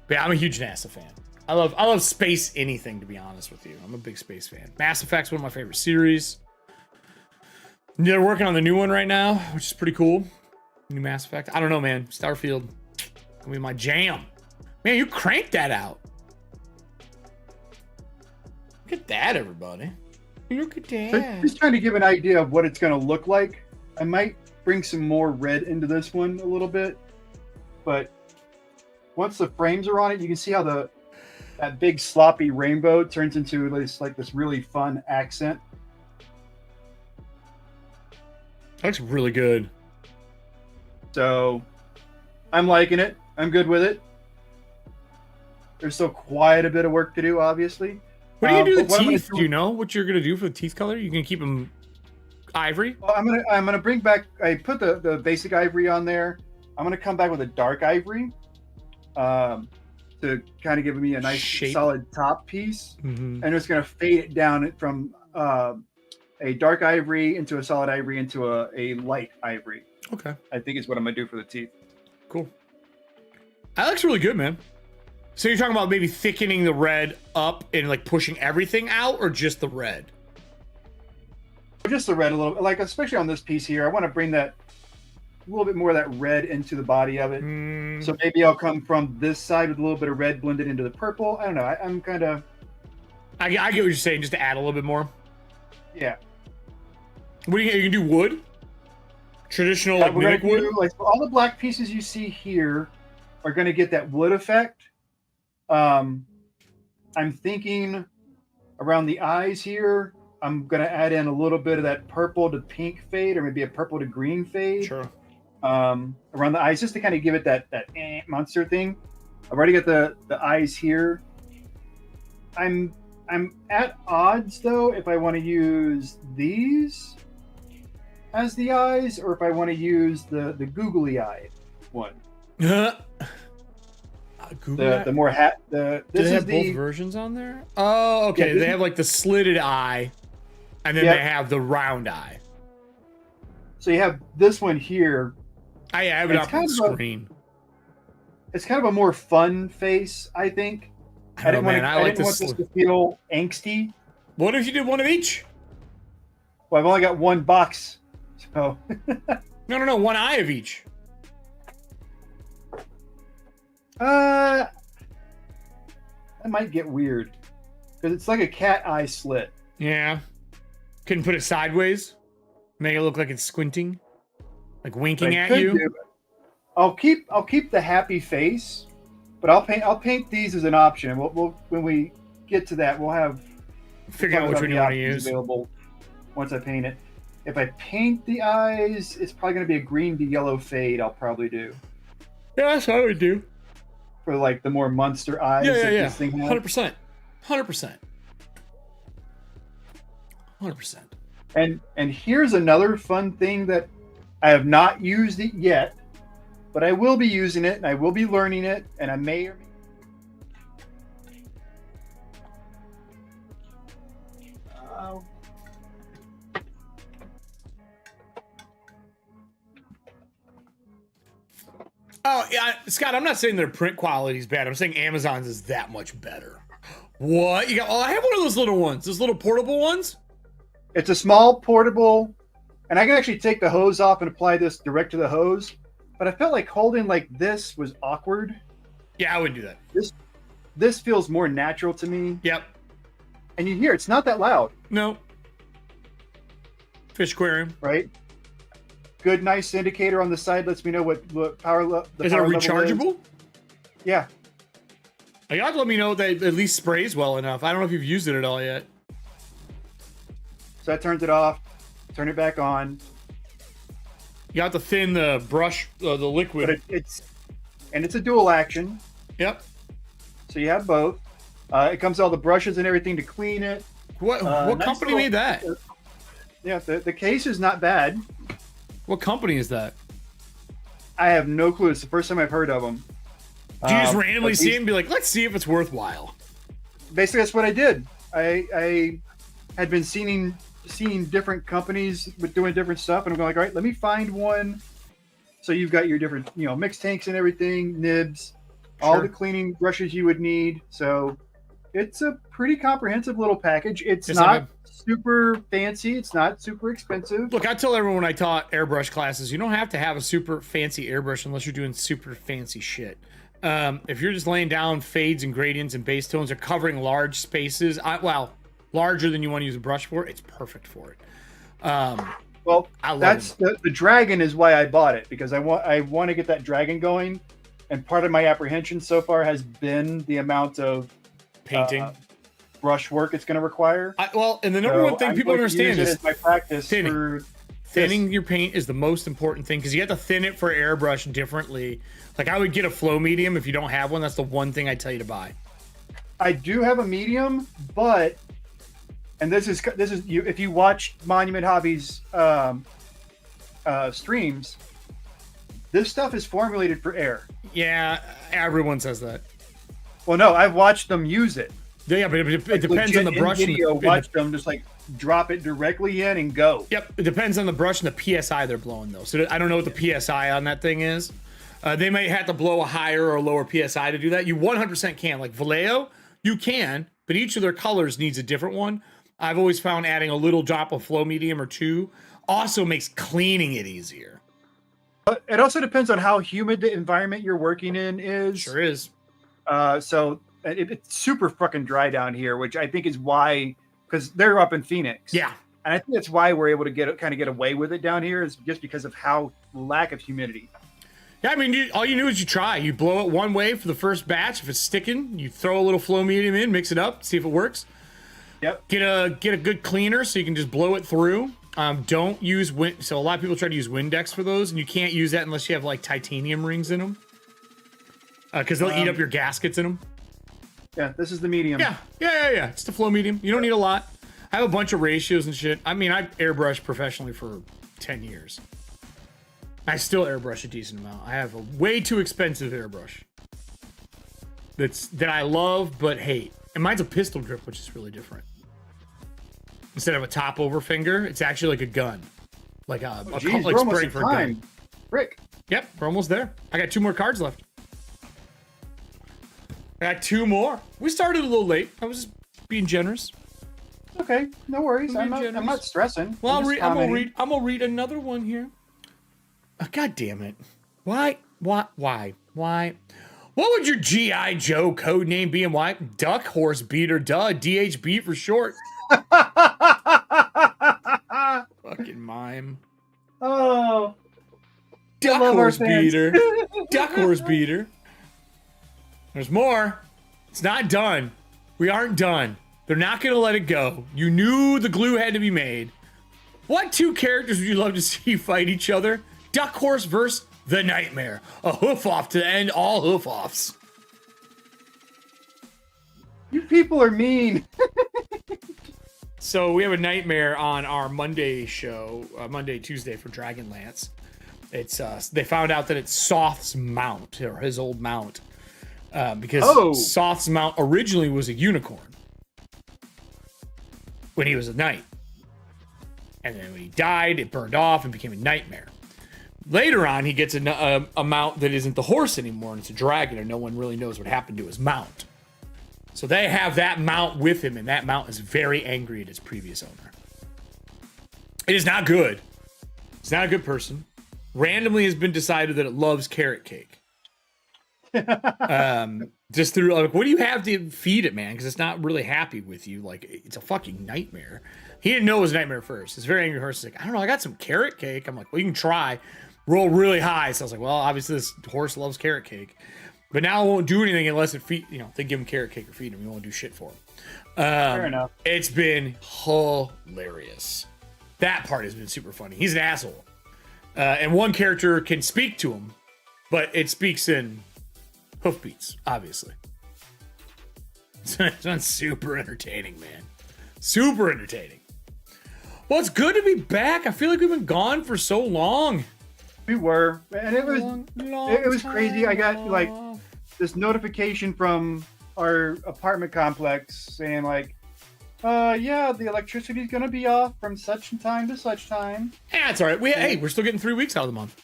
But yeah, I'm a huge NASA fan. I love space anything, to be honest with you. I'm a big space fan. Mass Effect's one of my favorite series. They're working on the new one right now, which is pretty cool. New Mass Effect. I don't know, man. Starfield. Gonna be my jam. Man, you cranked that out. Look at that, everybody. Look at that. So just trying to give an idea of what it's going to look like. I might bring some more red into this one a little bit, but once the frames are on it, you can see how that big sloppy rainbow turns into this really fun accent. That looks really good. So I'm liking it. I'm good with it. There's still quite a bit of work to do, obviously. What do you do to the teeth? Do you know what you're gonna do for the teeth color? You gonna keep them ivory? Well, I'm gonna bring back. I put the basic ivory on there. I'm gonna come back with a dark ivory, to kind of give me a nice shape, solid top piece, and it's gonna fade it down from a dark ivory into a solid ivory into a light ivory. Okay, I think is what I'm gonna do for the teeth. Cool. That looks really good, man. So you're talking about maybe thickening the red up and like pushing everything out, or just the red? Just the red a little, like especially on this piece here. I want to bring that a little bit more of that red into the body of it. So maybe I'll come from this side with a little bit of red blended into the purple. I don't know. I'm kind of. I get what you're saying. Just to add a little bit more. Yeah. What do you can do? Wood. Traditional like mimic wood. Like all the black pieces you see here are going to get that wood effect. I'm thinking around the eyes here, I'm going to add in a little bit of that purple to pink fade, or maybe a purple to green fade. Sure. Around the eyes, just to kind of give it that monster thing. I've already got the eyes here. I'm at odds though if I want to use these as the eyes, or if I want to use the googly eye one. The more hat. Do they have both versions on there? Oh, okay. Yeah, they have like the slitted eye, and then they have the round eye. So you have this one here. I have it up on the screen. It's kind of a more fun face, I think. I didn't want this to feel angsty. What if you did one of each? Well, I've only got one box, so. No. One eye of each. That might get weird because it's like a cat eye slit. Yeah. Couldn't put it sideways. Make it look like it's squinting, like winking at you. I'll keep the happy face, but I'll paint these as an option. We'll when we get to that, we'll figure out which one you want to use. Available once I paint it. If I paint the eyes, it's probably going to be a green to yellow fade. I'll probably do. Yeah, that's what I would do. For like the more monster eyes. Yeah. This thing has. 100%. And here's another fun thing that I have not used it yet, but I will be using it and I will be learning it, and I may or may. Oh, yeah, Scott, I'm not saying their print quality is bad. I'm saying Amazon's is that much better. What? You got? Oh, I have one of those little ones. Those little portable ones? It's a small portable, and I can actually take the hose off and apply this direct to the hose, but I felt like holding like this was awkward. Yeah, I wouldn't do that. This feels more natural to me. Yep. And you hear it's not that loud. No. Fish aquarium. Right? Good, nice indicator on the side lets me know what power level is. Is it rechargeable? Yeah. You have to let me know that it at least sprays well enough. I don't know if you've used it at all yet. So that turns it off. Turn it back on. You have to thin the brush, the liquid. But it's a dual action. Yep. So you have both. It comes with all the brushes and everything to clean it. What nice company made that? Yeah, the case is not bad. What company is that? I have no clue. It's the first time I've heard of them. Did you just randomly see it and be like, let's see if it's worthwhile? Basically, that's what I did. I had been seeing different companies with doing different stuff, and I'm going like, all right, let me find one. So you've got your different, mixed tanks and everything, nibs, all the cleaning brushes you would need. So it's a pretty comprehensive little package. It's not super fancy. It's not super expensive. Look, I tell everyone when I taught airbrush classes, you don't have to have a super fancy airbrush unless you're doing super fancy shit. If you're just laying down fades and gradients and base tones or covering large spaces, larger than you want to use a brush for, it's perfect for it. Well, that's the dragon is why I bought it, because I want to get that dragon going, and part of my apprehension so far has been the amount of painting, brush work it's going to require. And the number one thing people understand is my practice thinning your paint is the most important thing, because you have to thin it for airbrush differently. Like I would get a flow medium if you don't have one. That's the one thing I tell you to buy. I do have a medium, but this is you. If you watch Monument Hobbies streams, this stuff is formulated for air. Yeah, everyone says that. Well, no, I've watched them use it. Yeah, but it depends on the brush. Watch them just like drop it directly in and go. Yep, it depends on the brush and the PSI they're blowing though. So I don't know what the PSI on that thing is. They might have to blow a higher or lower PSI to do that. You 100% can. Like Vallejo, you can, but each of their colors needs a different one. I've always found adding a little drop of flow medium or two also makes cleaning it easier. But it also depends on how humid the environment you're working in is. Sure is. So it's super fucking dry down here, which I think is why, because they're up in Phoenix. Yeah. And I think that's why we're able to get away with it down here, is just because of how lack of humidity. Yeah, I mean, all you do is you try. You blow it one way for the first batch. If it's sticking, you throw a little flow medium in, mix it up, see if it works. Yep. Get a good cleaner so you can just blow it through. Don't use wind. So a lot of people try to use Windex for those, and you can't use that unless you have like titanium rings in them, because they'll eat up your gaskets in them. Yeah, this is the medium. Yeah. It's the flow medium. You don't need a lot. I have a bunch of ratios and shit. I mean, I've airbrushed professionally for 10 years. I still airbrush a decent amount. I have a way too expensive airbrush that I love but hate. And mine's a pistol grip, which is really different. Instead of a top over finger, it's actually like a gun. Like a Geez, like we're almost spraying at for a gun. time. Rick. Yep, we're almost there. I got 2 more cards left. I got 2 more. We started a little late. I was just being generous. Okay, no worries. I'm not stressing. Well, I'm gonna read another one here. God damn it! Why? What would your GI Joe code name be and why? Duck Horse Beater, duh. DHB for short. Fucking mime. Oh. Duck Horse Beater. Duck Horse Beater. There's more. It's not done. We aren't done. They're not gonna let it go. You knew the glue had to be made. What 2 characters would you love to see fight each other? Duck Horse versus the Nightmare. A hoof off to end all hoof offs. You people are mean. So we have a Nightmare on our Monday show, Tuesday for Dragonlance. It's they found out that it's Soth's mount, or his old mount, because Soth's mount originally was a unicorn when he was a knight, and then when he died, it burned off and became a Nightmare. Later on, he gets a mount that isn't the horse anymore, and it's a dragon, and no one really knows what happened to his mount. So they have that mount with him, and that mount is very angry at its previous owner. It is not good. It's not a good person. Randomly has been decided that it loves carrot cake. Just through, like, what do you have to feed it, man? Because it's not really happy with you. Like, it's a fucking nightmare. He didn't know it was a nightmare first. It's very angry horse. He's like, I don't know, I got some carrot cake. I'm like, well, you can try. Roll really high. So I was like, well, obviously this horse loves carrot cake. But now it won't do anything unless it they give him carrot cake or feed him. We won't do shit for him. Fair enough. It's been hilarious. That part has been super funny. He's an asshole. And one character can speak to him, but it speaks in hoofbeats, obviously. It's been super entertaining, man. Super entertaining. Well, it's good to be back. I feel like we've been gone for so long. We were, and it was crazy. I got like this notification from our apartment complex saying like, yeah, the electricity's gonna be off from such time to such time. Yeah, it's all right. We're still getting 3 weeks out of the month.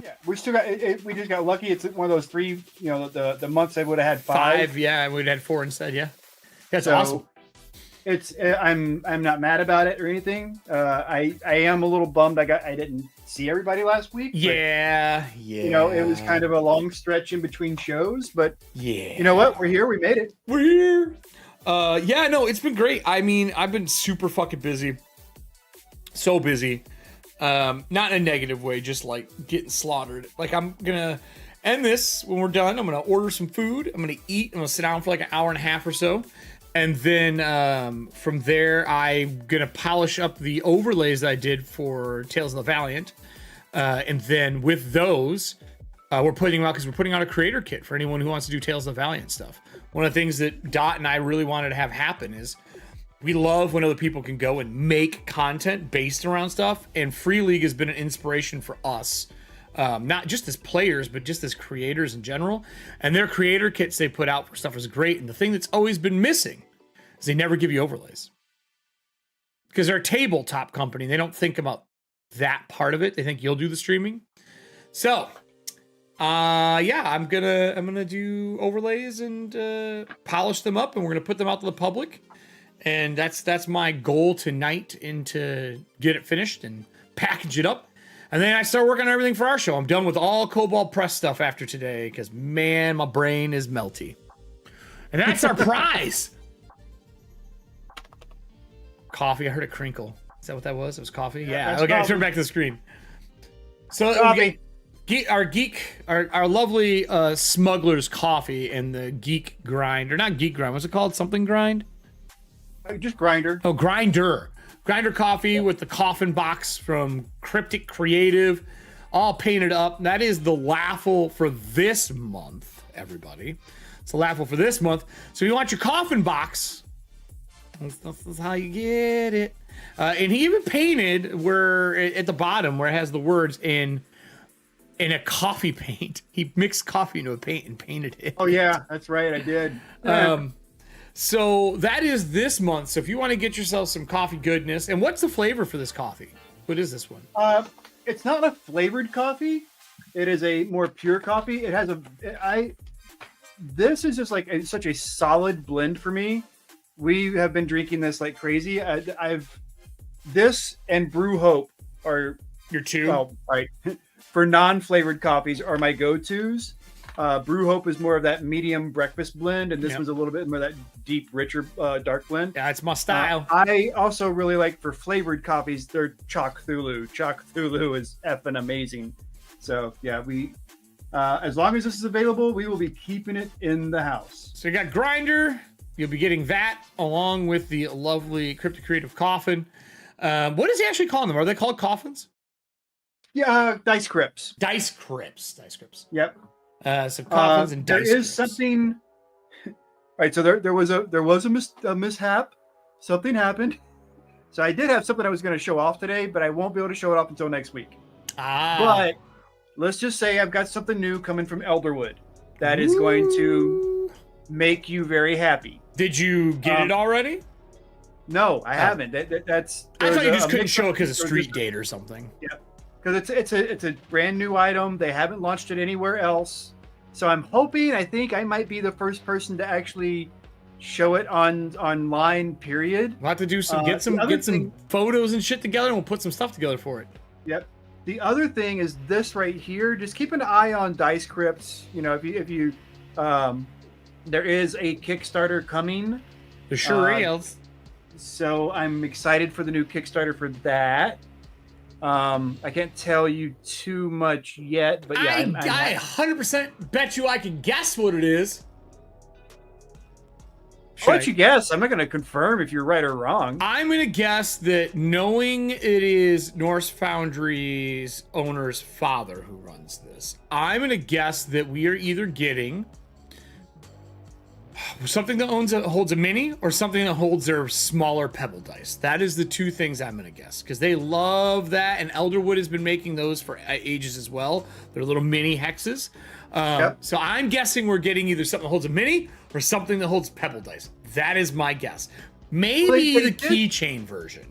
Yeah, we still got it. We just got lucky. It's one of those 3, the months I would have had 5. Yeah, we'd had 4 instead. Yeah, that's awesome. It's I'm not mad about it or anything. I am a little bummed. I didn't see everybody last week. Yeah. It was kind of a long stretch in between shows, but yeah. You know what? We're here. We made it. We're here. Yeah, no, it's been great. I mean, I've been super fucking busy. So busy. Not in a negative way, just like getting slaughtered. Like, I'm gonna end this when we're done. I'm gonna order some food. I'm gonna eat. I'm gonna sit down for like an hour and a half or so. And then from there, I'm gonna polish up the overlays that I did for Tales of the Valiant. And then with those, we're putting them out because we're putting out a creator kit for anyone who wants to do Tales of the Valiant stuff. One of the things that Dot and I really wanted to have happen is we love when other people can go and make content based around stuff. And Free League has been an inspiration for us. Not just as players, but just as creators in general. And their creator kits they put out for stuff is great. And the thing that's always been missing is they never give you overlays. Because they're a tabletop company. They don't think about that part of it. They think you'll do the streaming. So, yeah, I'm gonna do overlays and polish them up, and we're gonna put them out to the public. And that's my goal tonight, and to get it finished and package it up. And then I start working on everything for our show. I'm done with all Cobalt Press stuff after today because, man, my brain is melty. And that's our prize. Coffee. I heard a crinkle. Is that what that was? It was coffee? Yeah. Okay, I turned back to the screen. So our lovely Smuggler's Coffee and the Geek Grind, or not Geek Grind, what's it called? Something Grind? Just Grinder. Oh, Grinder Coffee with the coffin box from Cryptic Creative, all painted up. That is the LAUGHAL for this month, everybody. It's the LAUGHAL for this month. So you want your coffin box, this is how you get it. And he even painted where at the bottom where it has the words in a coffee paint. He mixed coffee into a paint and painted it. Oh yeah, that's right, I did. So that is this month. So if you want to get yourself some coffee goodness, and what's the flavor for this coffee? What is this one? It's not a flavored coffee. It is a more pure coffee. It has this is just like such a solid blend for me. We have been drinking this like crazy. This and Brew Hope are your two. Well, right. For non-flavored coffees are my go-tos. Brew Hope is more of that medium breakfast blend, and this one's a little bit more of that deep, richer, dark blend. Yeah, it's my style. I also really like for flavored coffees, they're Choc Thulu. Choc Thulu is effing amazing. So yeah, we as long as this is available, we will be keeping it in the house. So you got Grinder. You'll be getting that along with the lovely Cryptic Creative Coffin. What is he actually calling them? Are they called coffins? Yeah, Dice Crypts. Dice Crypts. Yep. So coffins and dice. There is something. All right, so there was a mishap. Something happened. So I did have something I was going to show off today, but I won't be able to show it off until next week. But let's just say I've got something new coming from Elderwood that is going to make you very happy. Did you get it already? No, I haven't. That's. I thought you just couldn't show it because of street date or something. Yeah, because it's a brand new item. They haven't launched it anywhere else. So I'm hoping. I think I might be the first person to actually show it online. Period. We'll have to do get some photos and shit together, and we'll put some stuff together for it. Yep. The other thing is this right here. Just keep an eye on Dice Crypts. You know, if you there is a Kickstarter coming. There sure is. So I'm excited for the new Kickstarter for that. I can't tell you too much yet, but yeah, I 100% bet you I can guess what it is. I'll let you guess. I'm not going to confirm if you're right or wrong. I'm going to guess that knowing it is Norse Foundry's owner's father who runs this, I'm going to guess that we are either getting something that holds a mini or something that holds their smaller pebble dice. That is the two things I'm going to guess, because they love that, and Elderwood has been making those for ages as well. They're little mini hexes. So I'm guessing we're getting either something that holds a mini or something that holds pebble dice. That is my guess. Maybe the keychain version.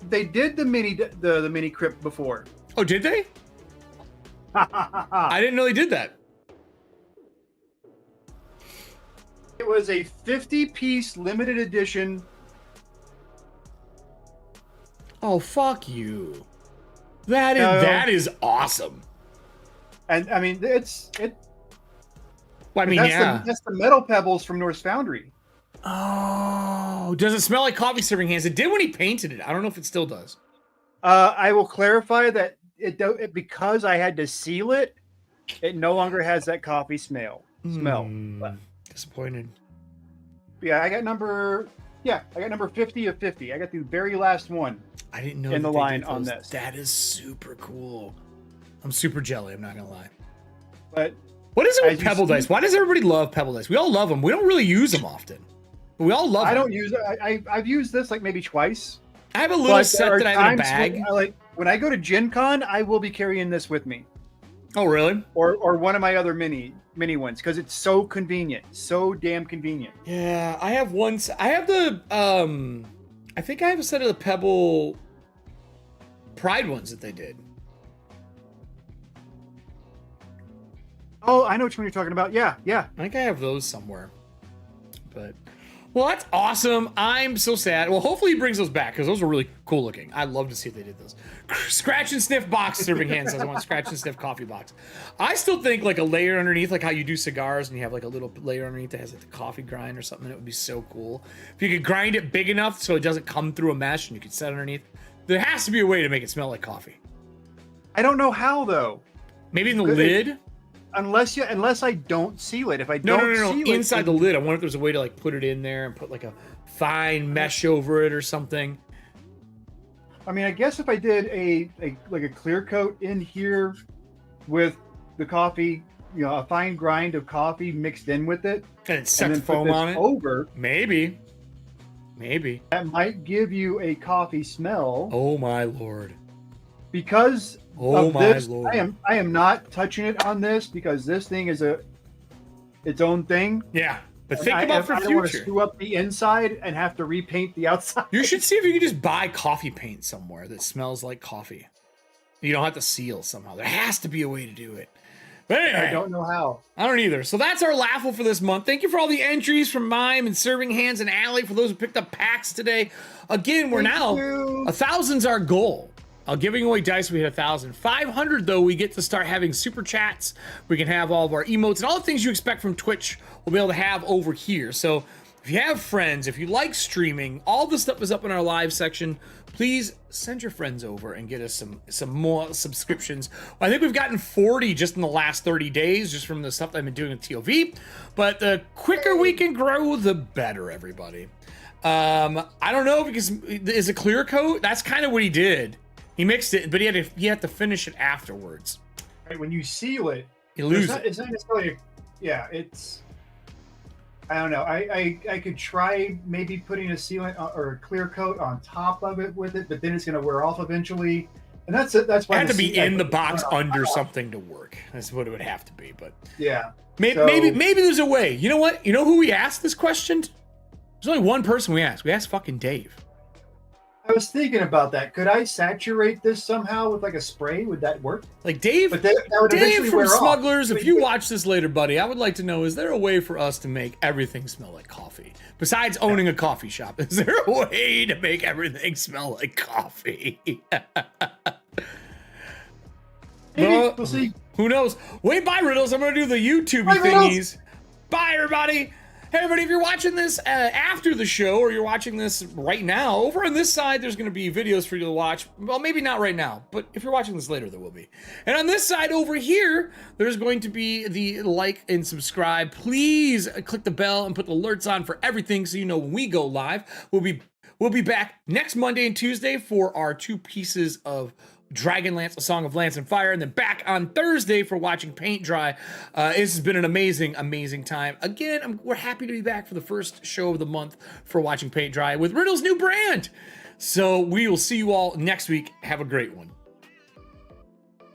They did the mini crypt before. Oh, did they? I didn't know they did that. It was a 50-piece limited edition. Oh, fuck you. That is awesome. And I mean, that's the metal pebbles from Norse Foundry. Oh, does it smell like coffee serving hands? It did when he painted it. I don't know if it still does. I will clarify that because I had to seal it, it no longer has that coffee smell. Disappointed. Yeah, I got number 50 of 50. I got the very last one. I didn't know in the line on this. That is super cool. I'm super jelly. I'm not gonna lie. But what is it with pebble dice? Why does everybody love pebble dice? We all love them. We don't really use them often. But we all love them. I don't use it. I've used this like maybe twice. I have a little set that I have in a bag. When I go to Gen Con, I will be carrying this with me. Oh, really? Or one of my other mini ones, because it's so convenient, so damn convenient. Yeah, I have one. I have the I think I have a set of the Pebble Pride ones that they did. Oh, I know which one you're talking about. Yeah. I think I have those somewhere. But well, that's awesome. I'm so sad. Well, hopefully he brings those back, because those were really cool looking. I'd love to see if they did those. Scratch and sniff box serving hand says I want scratch and sniff coffee box. I still think like a layer underneath, like how you do cigars and you have like a little layer underneath that has like the coffee grind or something. It would be so cool. If you could grind it big enough so it doesn't come through a mesh and you could set underneath. There has to be a way to make it smell like coffee. I don't know how though. Maybe in the Good. lid? Unless I don't seal it. If I No, don't no, no, seal no. it, Inside the lid. I wonder if there's a way to like put it in there and put like a fine mesh over it or something. I mean, I guess if I did a clear coat in here with the coffee, a fine grind of coffee mixed in with it, And it and sets then put foam this on it. over, Maybe. that might give you a coffee smell. Oh my lord. Because Oh of my this, lord. I am not touching it on this because this thing is its own thing. Yeah. But And think about for I don't want to future. screw up the inside and have to repaint the outside. You should see if you can just buy coffee paint somewhere that smells like coffee. You don't have to seal somehow. There has to be a way to do it. But anyway, I don't know how. I don't either. So that's our Laughal for this month. Thank you for all the entries from Mime and Serving Hands and Allie for those who picked up packs today. Again, we're Thank now you. 1,000's our goal. Giving away dice, we hit 1,000. 500 though, we get to start having super chats. We can have all of our emotes and all the things you expect from Twitch. We'll be able to have over here. So if you have friends, if you like streaming, all the stuff is up in our live section. Please send your friends over and get us some more subscriptions. I think we've gotten 40 just in the last 30 days, just from the stuff that I've been doing with TOV. But the quicker we can grow, the better, everybody. I don't know, because is a clear coat? That's kind of what he did. He mixed it, but he had to finish it afterwards. Right, when you seal it, You lose it's not necessarily. It's. I don't know. I could try maybe putting a sealant or a clear coat on top of it with it, but then it's going to wear off eventually. And that's it. That's why It had to be in the box under something to work. That's what it would have to be. But Yeah. maybe there's a way. You know what? You know who we asked this question? There's only one person we asked. We asked fucking Dave. I was thinking about that. Could I saturate this somehow with like a spray? Would that work? Like Dave, But that would Dave eventually from wear off. Smugglers, if you watch this later, buddy, I would like to know, is there a way for us to make everything smell like coffee? Besides owning a coffee shop, is there a way to make everything smell like coffee? Maybe. Well, We'll see. Who knows? Wait, bye, Riddles. I'm going to do the YouTube Bye, thingies. Riddles. Bye, everybody. Hey, everybody, if you're watching this after the show or you're watching this right now, over on this side, there's going to be videos for you to watch. Well, maybe not right now, but if you're watching this later, there will be. And on this side over here, there's going to be the like and subscribe. Please click the bell and put the alerts on for everything so you know when we go live. We'll be back next Monday and Tuesday for our 2 pieces of Dragonlance, A Song of Lance and Fire, and then back on Thursday for watching paint dry. This has been an amazing time. Again, we're happy to be back for the first show of the month for watching paint dry with Riddle's new brand. So we will see you all next week. Have a great one.